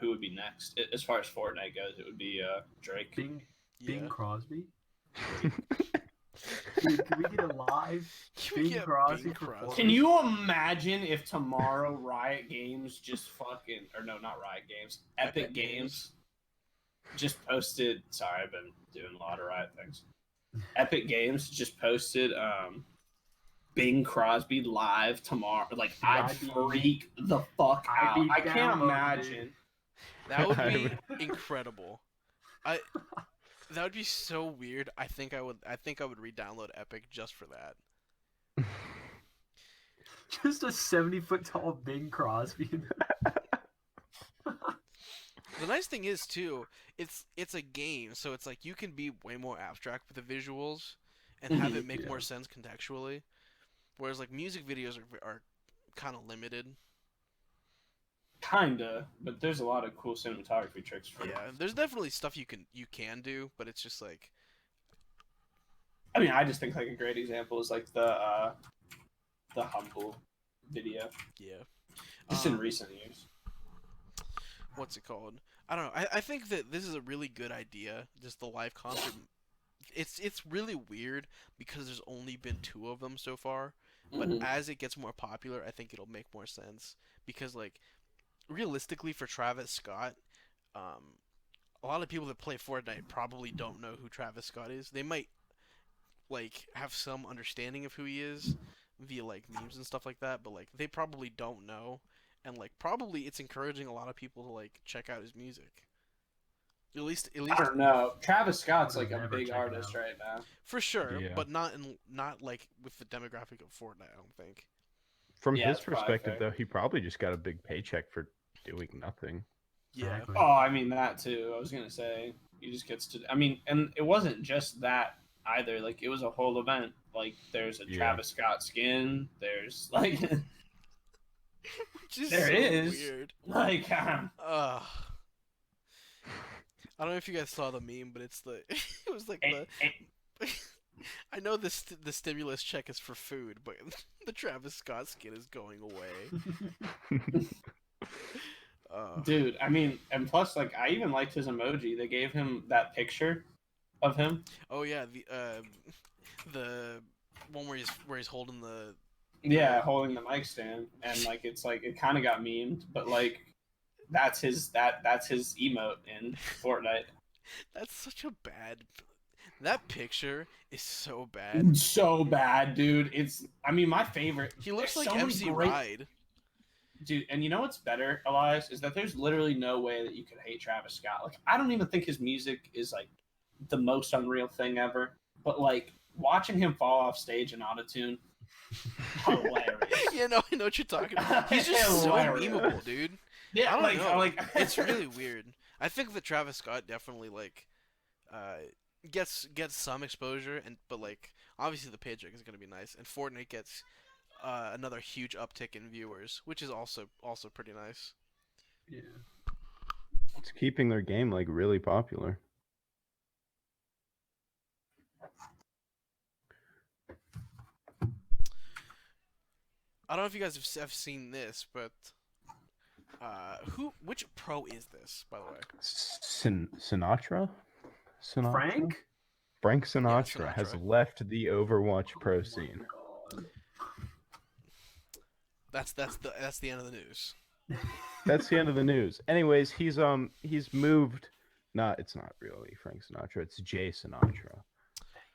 who would be next, as far as Fortnite goes, it would be Drake. Bing Yeah. Crosby. Dude, can we get a live Can we Bing get Crosby Bing performance? Crosby? Can you imagine if tomorrow Riot Games just fucking, or no, not Riot Games, Epic Epic Games just posted, sorry, I've been doing a lot of Riot things. Epic Games just posted Bing Crosby live tomorrow. Like, I'd I'd be- freak the fuck I'd out. be I can't downloaded, imagine. That would I be would- incredible. That would be so weird. I think I would re-download Epic just for that. Just a 70-foot tall Bing Crosby. The nice thing is too, it's a game, so it's like you can be way more abstract with the visuals and have it make Yeah. more sense contextually. Whereas like music videos are kind of limited. Kinda, but there's a lot of cool cinematography tricks for it. Yeah, there's definitely stuff you can do, but it's just like I mean, I just think like a great example is like the Humble video, yeah. just in recent years. What's it called? I don't know. I think that this is a really good idea. Just the live concert. It's really weird because there's only been 2 of them so far. But Mhm. as it gets more popular, I think it'll make more sense because like realistically for Travis Scott, a lot of people that play Fortnite probably don't know who Travis Scott is. They might like have some understanding of who he is via like memes and stuff like that, but like they probably don't know, and like probably it's encouraging a lot of people to like check out his music. At least I don't know. Travis Scott's I would like a never big check it artist out. right now. for sure, Yeah. but not like with the demographic of Fortnite. I don't think. From Yeah, his that's probably perspective, fair. though, he probably just got a big paycheck for doing nothing. Yeah. Exactly. Oh, I mean that too. I was gonna say he just gets to. I mean, and it wasn't just that either. Like it was a whole event. Like there's a Yeah. Travis Scott skin. There's like Which is There so is. weird. like Ugh. I don't know if you guys saw the meme, but it's the it was like eh, the eh, I know the stimulus check is for food, but the Travis Scott skin is going away. Dude, I mean, and plus, like, I even liked his emoji. They gave him that picture of him. Oh yeah, the one where he's holding the Yeah, holding the mic stand, and like it's like it kind of got memed, but like that's his emote in Fortnite. That's such a bad. That picture is so bad. So bad, dude. It's I mean my favorite. He looks There's like so many MC great Ride. dude. And you know what's better, Elias, is that there's literally no way that you could hate Travis Scott. Like I don't even think his music is like the most unreal thing ever. But like watching him fall off stage in autotune, hilarious. Yeah, no, I know what you're talking about. He's just so Hilarious. memeable, dude. Yeah, I don't know. like It's really weird. I think that Travis Scott definitely like gets some exposure, but like obviously the paycheck is gonna be nice, and Fortnite gets another huge uptick in viewers, which is also pretty nice. Yeah. It's keeping their game like really popular. I don't know if you guys have seen this, but which pro is this, by the way? Sinatra? Sinatra? Frank? Frank Sinatra Sinatra. has left the Overwatch pro scene. That's the end of the news. That's the end of the news. Anyways, he's moved. It's not really Frank Sinatra. It's Jay Sinatra.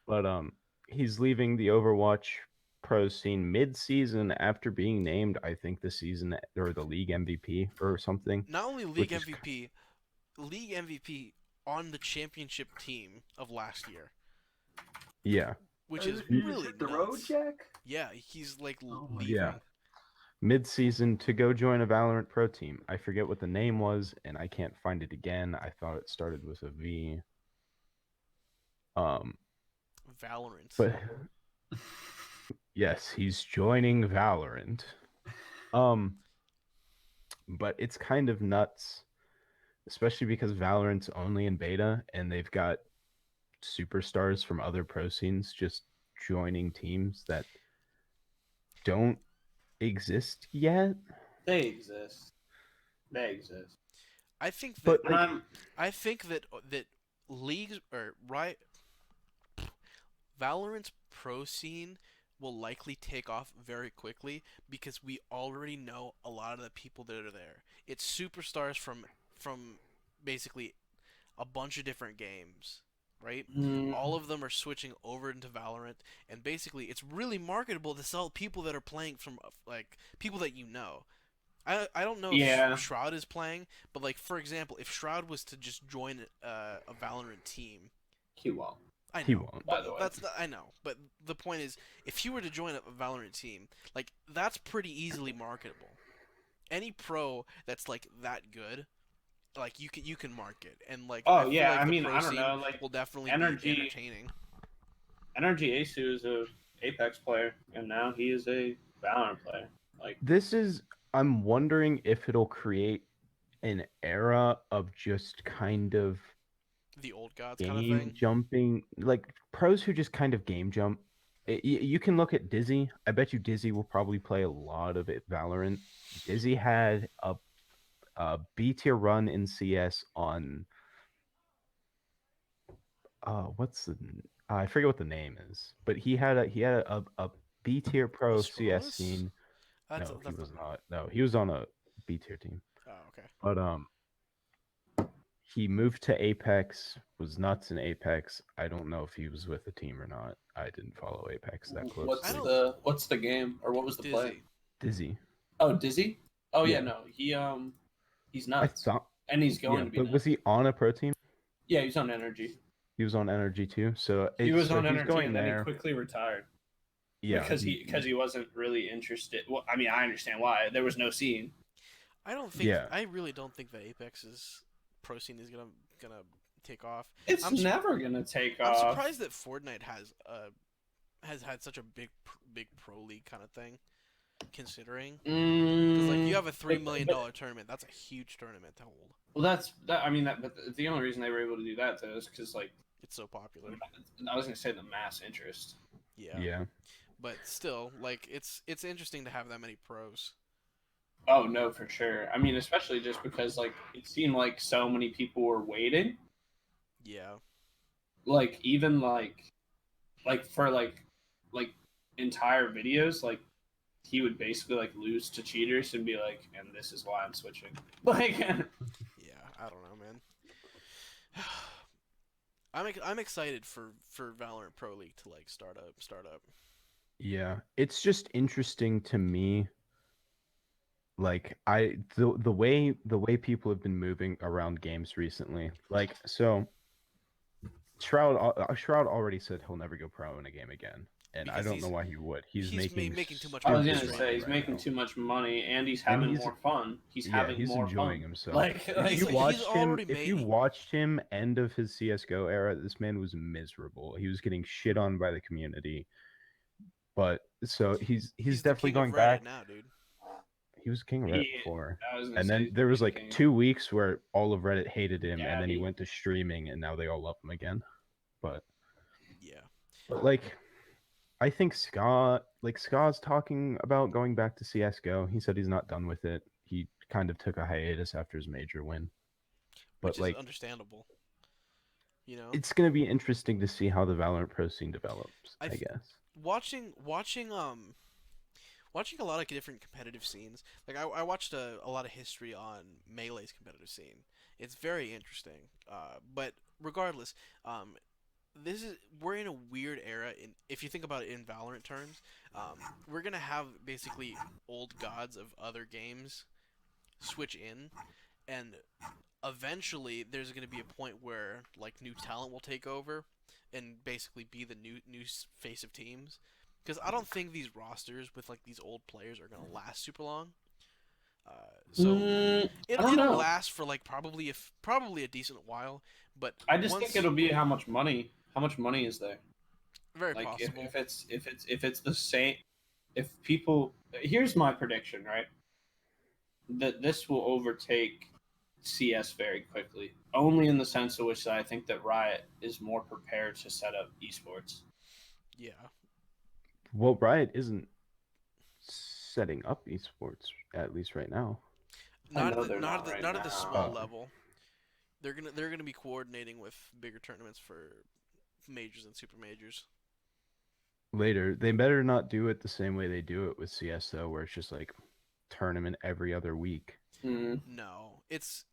But he's leaving the Overwatch pro scene mid-season after being named, I think, the season or the league MVP or something. Not only league Which is MVP, league MVP on the championship team of last year, Yeah. which is He really hit the road, nuts. Jack? Yeah, he's like Oh my leaving. Yeah. Mid-season to go join a Valorant pro team. I forget what the name was, and I can't find it again. I thought it started with a V. Valorant. But yes, he's joining Valorant. But it's kind of nuts, especially because Valorant's only in beta, and they've got superstars from other pro scenes just joining teams that don't exist yet. they exist. They exist. I think that But And I'm I think that leagues or right Valorant's pro scene will likely take off very quickly because we already know a lot of the people that are there. It's superstars from basically a bunch of different games, right? All of them are switching over into Valorant, and basically it's really marketable to sell people that are playing from like people that you know. I don't know Yeah. if Shroud is playing, but like for example, if Shroud was to just join a Valorant team, he won't. I know. He won't. By the way. That's I know, but the point is, if he were to join a Valorant team, like that's pretty easily marketable. Any pro that's like that good, like you can market, and like Oh, I feel yeah, like I the mean, pro I don't scene know, like, will definitely Energy- be entertaining. Energy Asu is a Apex player, and now he is a Valorant player. Like, I'm wondering if it'll create an era of just kind of The old gods kind of game thing. jumping, like pros who just kind of game jump. You can look at Dizzy. I bet you Dizzy will probably play a lot of it Valorant. Dizzy had a B tier run in CS on I forget what the name is, but he had a B tier pro CS Astralis? scene. That's No, he that's was not. No, he was on a B tier team. Oh, okay. But he moved to Apex, was nuts in Apex. I don't know if he was with the team or not. I didn't follow Apex that closely. what's the game or what was the play? Dizzy. Dizzy. Oh, Dizzy. Oh yeah, Yeah. no, he's I nuts, thought and he's going yeah, to be. but Nuts. was he on a pro team? Yeah, he's on Energy. He was on Energy too. So He was so on he's Energy, going and then there. he quickly retired. Yeah, because he wasn't really interested. Well, I mean, I understand why. There was no scene. I don't think. Yeah. I really don't think that Apex's pro scene is gonna take off. It's I'm su- never gonna take I'm off. surprised that Fortnite has had such a big pro league kind of thing, considering. Because like you have a $3 million tournament, that's a huge tournament to hold. Well, I mean, but the only reason they were able to do that though is because like It's so popular. I was gonna say the mass interest. Yeah. Yeah. But still, like it's interesting to have that many pros. Oh no, for sure. I mean, especially just because like it seemed like so many people were waiting. Yeah. Like even like for like entire videos, like he would basically like lose to cheaters and be like, and this is why I'm switching. Like Yeah. I don't know, man. I'm excited for Valorant Pro League to like start up. Yeah, it's just interesting to me. Like the way people have been moving around games recently. Like so, Shroud already said he'll never go pro in a game again, and I Because don't know why he would. He's he's making making too much I was money stupid gonna streaming say, money he's right making now, too much money and he's and having more fun. He's yeah, having he's more enjoying fun. himself. Like, If like He's you like- watched him, already if you making. watched him end of his CS:GO era, this man was miserable. He was getting shit on by the community, but so he's He's the definitely king of going Reddit back. now, dude. He was king of Reddit he, before, I was gonna and say then there was he's the like king. 2 weeks where all of Reddit hated him, and then he Daddy. went to streaming, and now they all love him again. But Yeah. like I think Ska's talking about going back to CS:GO. He said he's not done with it. He kind of took a hiatus after his major win. Which But is like understandable. You know, it's gonna be interesting to see how the Valorant Pro scene develops, I I th- guess. watching a lot of different competitive scenes. Like I watched a lot of history on Melee's competitive scene. It's very interesting. But regardless, this is we're in a weird era. In if you think about it in Valorant terms, we're gonna have basically old gods of other games switch in, and eventually there's going to be a point where like new talent will take over and basically be the new face of teams, because I don't think these rosters with like these old players are going to last super long. So I don't it'll know. last for like probably a decent while, but I just think once it'll be how much money. How much money is there? very Like possible. if it's the same. If people, here's my prediction, right? That this will overtake CS very quickly. Only in the sense of which I think that Riot is more prepared to set up esports. Yeah, Well, Riot isn't setting up esports at least right now. I know they're not right not at the now. small Oh. level. They're gonna be coordinating with bigger tournaments for majors and super majors. Later, they better not do it the same way they do it with CS though, where it's just like tournament every other week. Mm. No, it's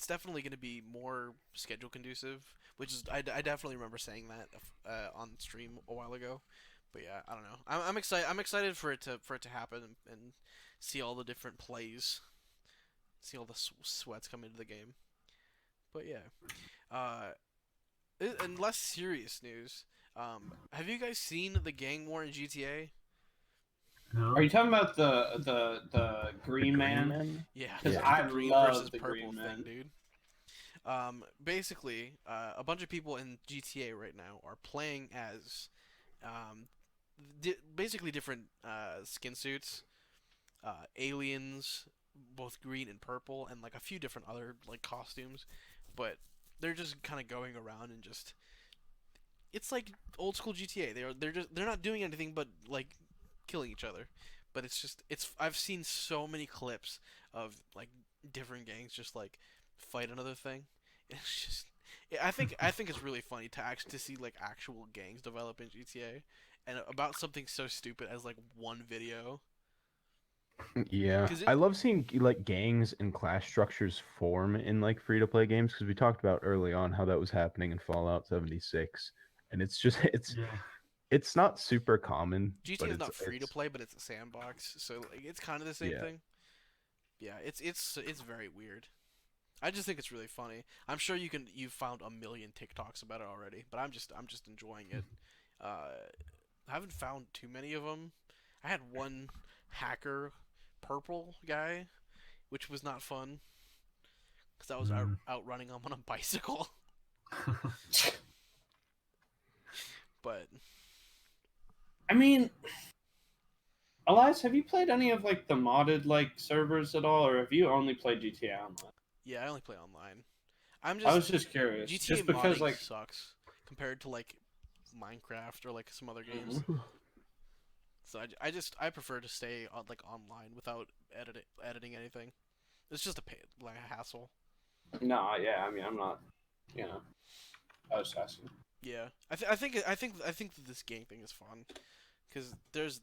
definitely going to be more schedule conducive, which is I definitely remember saying that on stream a while ago. But yeah, I don't know. I'm excited. I'm excited for it to happen and see all the different plays, see all the sweats come into the game. But yeah, in less serious news, have you guys seen the gang war in GTA? No? Are you talking about the Green Man? Yeah, Because the I green love versus the purple Green thing, Man. dude. Basically, a bunch of people in GTA right now are playing as, basically different skin suits, aliens, both green and purple, and like a few different other like costumes, but they're just kind of going around and just it's like old school GTA. They're not doing anything but like killing each other, but it's I've seen so many clips of like different gangs just like fight another thing. It's just I think it's really funny to see like actual gangs develop in GTA, and about something so stupid as like one video. Yeah, 'Cause I love seeing like gangs and class structures form in like free to play games because we talked about early on how that was happening in Fallout 76, and it's just Yeah. it's not super common, GTA but is not free to it's play, but it's a sandbox, so like, it's kind of the same yeah. thing. Yeah, it's very weird. I just think it's really funny. I'm sure you've found a million TikToks about it already, but I'm just enjoying it. I haven't found too many of them. I had one hacker purple guy, which was not fun because I was Mm. outrunning him on a bicycle. But I mean, Elias, have you played any of like the modded like servers at all, or have you only played GTA Online? yeah, I only play online. I'm I was just just curious, GTA just because modding like sucks compared to like Minecraft or like some other games. Mhm. So I prefer to stay on like online without editing anything. It's just like a hassle. No, yeah, I mean, I'm not, you know, I was asking. Yeah, I think that this gang thing is fun because there's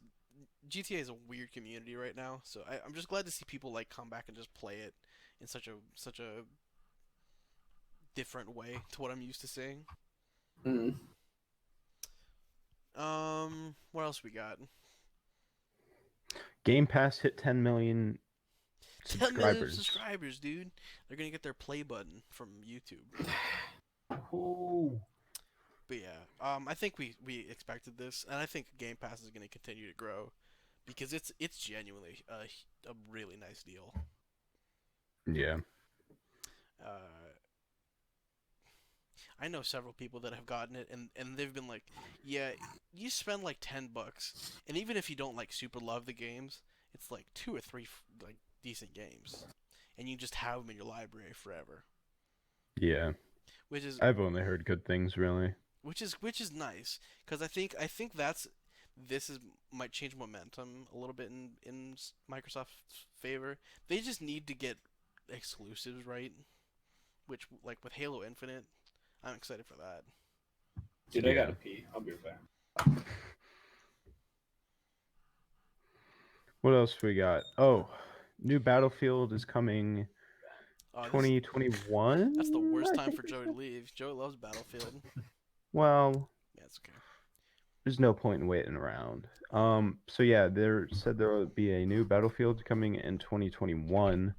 GTA is a weird community right now. So I'm just glad to see people like come back and just play it in such a different way to what I'm used to seeing. Mm. What else we got? Game Pass hit 10 million 10 million subscribers. subscribers, dude. They're gonna get their play button from YouTube. Oh, But yeah, I think we expected this, and I think Game Pass is gonna continue to grow because it's genuinely a really nice deal. Yeah. Uh, I know several people that have gotten it, and they've been like, yeah, you spend like $10, and even if you don't like super love the games, it's like two or three like decent games, and you just have them in your library forever, Yeah. which is I've only heard good things, really. which is nice because I think this is might change momentum a little bit in Microsoft's favor. They just need to get exclusives right, which like with Halo Infinite, I'm excited for that. Dude, I Yeah. gotta pee. I'll be right back. What else we got? Oh, new Battlefield is coming This 2021. that's the worst time for Joey to leave. Joey loves Battlefield. Well, Yeah, it's okay. there's no point in waiting around. So yeah, there said there will be a new Battlefield coming in 2021.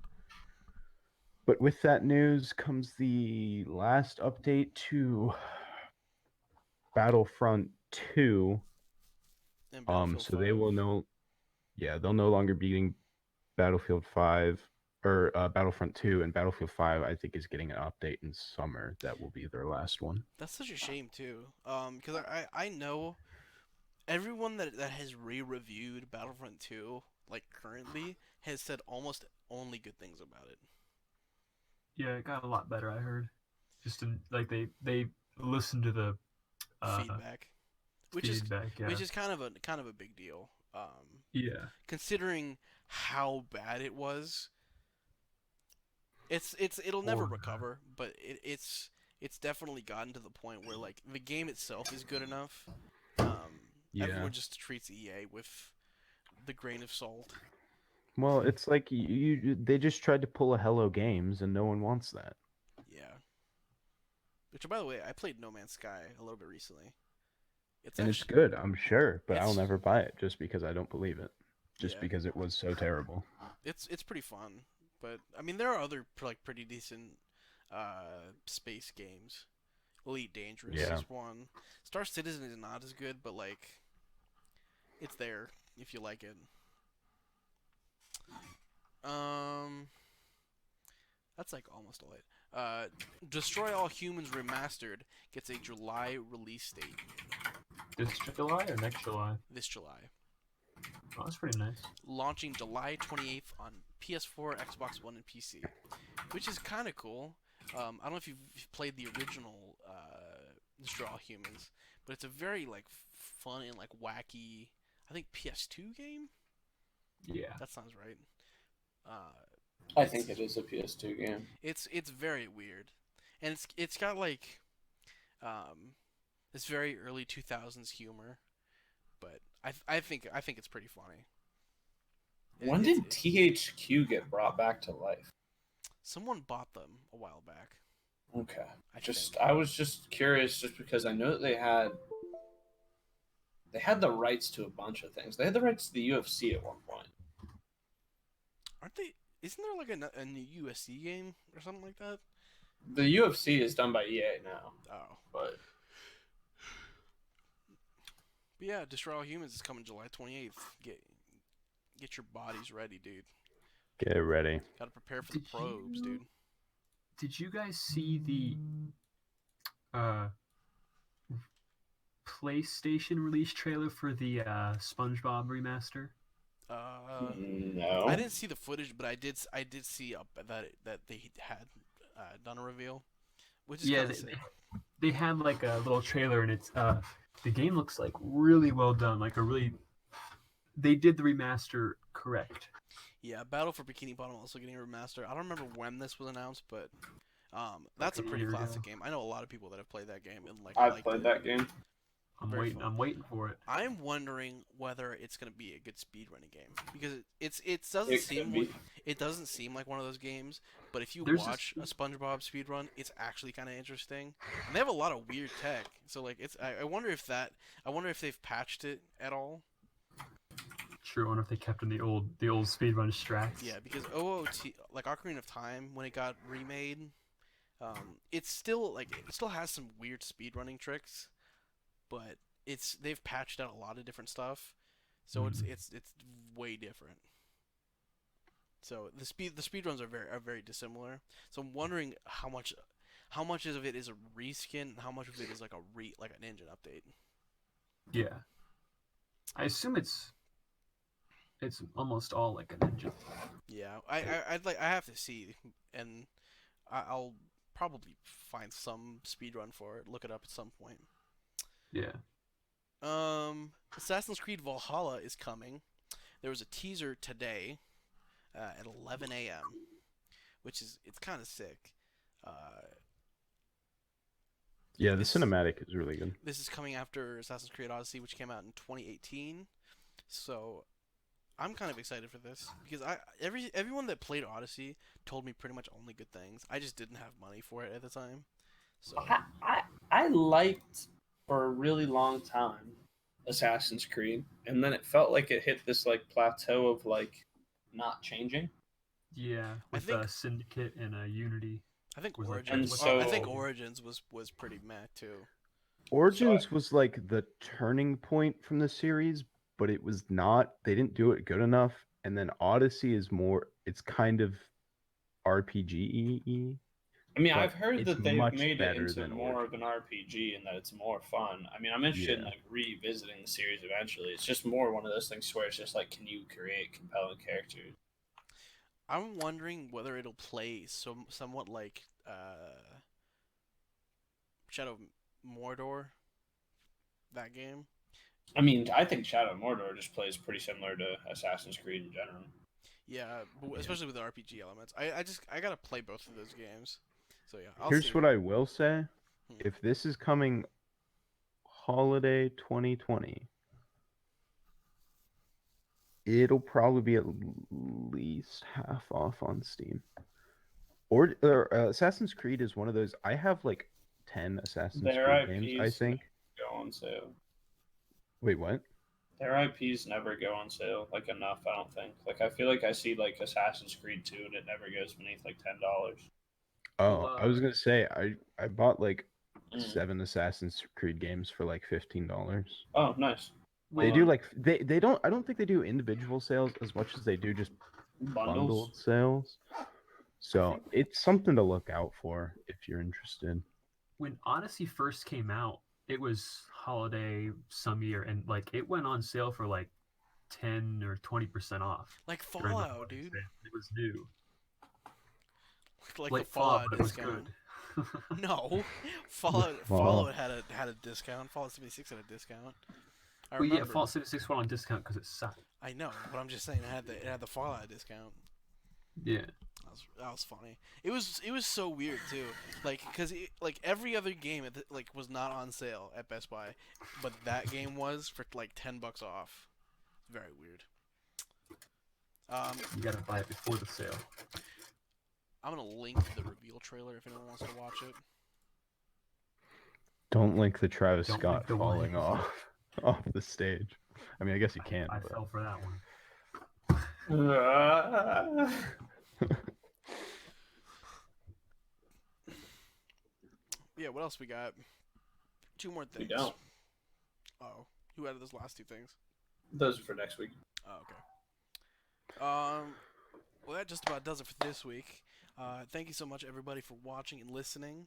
But with that news comes the last update to Battlefront 2. And Battlefield So 5. they will they'll no longer be getting Battlefield 5 or Battlefront 2, and Battlefield 5 I think is getting an update in summer. That will be their last one. That's such a shame too. Because I know everyone that has re-reviewed Battlefront 2 like currently has said almost only good things about it. yeah, it got a lot better. I heard. Just in, like they listened to the Feedback, which is feedback. Yeah, which is kind of a big deal. yeah, Considering how bad it was, it'll never Or- recover, but it's definitely gotten to the point where like the game itself is good enough. Yeah. Everyone just treats EA with the grain of salt. Well, it's like they just tried to pull a Hello Games, and no one wants that. Yeah. Which, by the way, I played No Man's Sky a little bit recently. It's And it's actually good, I'm sure, but I'll it's never buy it just because I don't believe it. Just yeah, because it was so terrible. it's pretty fun. But I mean, there are other like pretty decent space games. Elite Dangerous Yeah. is one. Star Citizen is not as good, but like it's there if you like it. Um, that's like almost all it. Destroy All Humans Remastered gets a July release date this July or next July? this July. Oh, that's pretty nice. Launching July 28th on PS4, Xbox One, and PC, which is kind of cool. I don't know if you've played the original Destroy All Humans, but it's a very like fun and like wacky. I think PS2 game. Yeah, That sounds right. I think it is a PS2 game. It's very weird, and it's got like this very early 2000s humor, but I think it's pretty funny. When did THQ get brought back to life? Someone bought them a while back? Okay. I I was just curious, just because I know that they had the rights to a bunch of things. They had the rights to the UFC at one point. Aren't they? Isn't there like a new USC game or something like that? The UFC is done by EA now, Oh, but but yeah, Destroy All Humans is coming July 28th. Get your bodies ready, dude. Get ready. Got to prepare for the Did probes, you- dude. Did you guys see the PlayStation release trailer for the SpongeBob remaster? no. I didn't see the footage, but I did see that they had done a reveal, which is Yeah, kind of sick. they had like a little trailer, and it's the game looks like really well done, like a really they did the remaster correct. Yeah, Battle for Bikini Bottom also getting a remaster. I don't remember when this was announced, but that's a Like a pretty year classic ago. game. I know a lot of people that have played that game and like I've liked played it. that game. Very fun. I'm waiting for it. I'm wondering whether it's gonna be a good speedrunning game because it doesn't It seem could like be. it doesn't seem like one of those games. But if you There's watch a this- SpongeBob speedrun, it's actually kind of interesting, and they have a lot of weird tech. So like I wonder if they've patched it at all. Sure, I wonder if they kept in the old speedrun strats. Yeah, because OOT like Ocarina of Time when it got remade, it's still like it still has some weird speedrunning tricks, but they've patched out a lot of different stuff, so it's way different. So the speedruns are very dissimilar. So I'm wondering how much of it is a reskin, and how much of it is like an engine update. Yeah. I assume it's almost all like an engine. Yeah, I have to see, and I'll probably find some speedrun for it. Look it up at some point. Yeah. Assassin's Creed Valhalla is coming. There was a teaser today at 11 a.m., which it's kind of sick. Yeah, the This- cinematic is really good. This is coming after Assassin's Creed Odyssey, which came out in 2018. So I'm kind of excited for this because everyone that played Odyssey told me pretty much only good things. I just didn't have money for it at the time. So I liked for a really long time Assassin's Creed, and then it felt like it hit this like plateau of like not changing. Yeah. With think- Syndicate and Unity. I think Was like Origins. And so- I think Origins was pretty meh too. Origins was like the turning point from the series, but it was not. They didn't do it good enough. And then Odyssey is more. It's kind of RPG-y. I mean, But I've heard it's that they've much made it better into than more of an RPG and that it's more fun. I mean, I'm interested in Yeah. like revisiting the series eventually. It's just more one of those things where it's just like, can you create compelling characters? I'm wondering whether it'll play somewhat like Shadow of Mordor. That game. I mean, I think Shadow of Mordor just plays pretty similar to Assassin's Creed in general. Yeah, but especially with the RPG elements. I gotta play both of those games. So yeah, I'll Here's see. what I will say: Hmm. if this is coming holiday 2020, it'll probably be at least half off on Steam. Or Assassin's Creed is one of those. I have like 10 Assassin's Their Creed games, I IPs think. go on sale. Wait, what? Their IPs never go on sale like enough. I don't think. Like I feel like I see like Assassin's Creed 2 and it never goes beneath like $10. Oh, Well, I was gonna say I bought like Mm. 7 Assassin's Creed games for like $15. Oh, nice. They do like they don't. I don't think they do individual sales as much as they do just Bundles. bundled sales. So it's something to look out for if you're interested. when Odyssey first came out, it was holiday some year, and like it went on sale for like 10 or 20% off. Like during the Fallout, holiday dude. sale. It was new. Like Like the Fallout but it was discount. good. No, Fallout Fallout. had a discount. Fallout 76 had a discount. I Well, yeah, remember. Fallout 76 went on discount because it sucked. I know, but I'm just saying it had the Fallout discount. Yeah. That was funny. It was so weird too, like because like every other game like was not on sale at Best Buy, but that game was for like $10 off. Very weird. You gotta buy it before the sale. I'm gonna link the reveal trailer if anyone wants to watch it. Don't link the Travis Don't Scott link the falling one. off the stage. I mean, I guess you can. I but... fell for that one. Yeah, what else we got? Two more We things. don't. Oh, who added those last two things? Those are for next week. Oh, okay. Well, that just about does it for this week. Thank you so much, everybody, for watching and listening.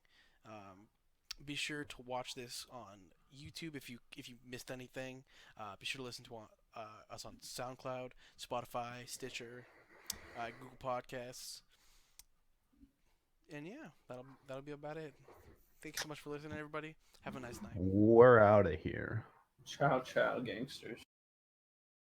Be sure to watch this on YouTube if you missed anything. Be sure to listen to us on SoundCloud, Spotify, Stitcher, Google Podcasts, and yeah, that'll be about it. Thank you so much for listening, everybody. Have a nice night. We're out of here. Ciao, ciao, gangsters.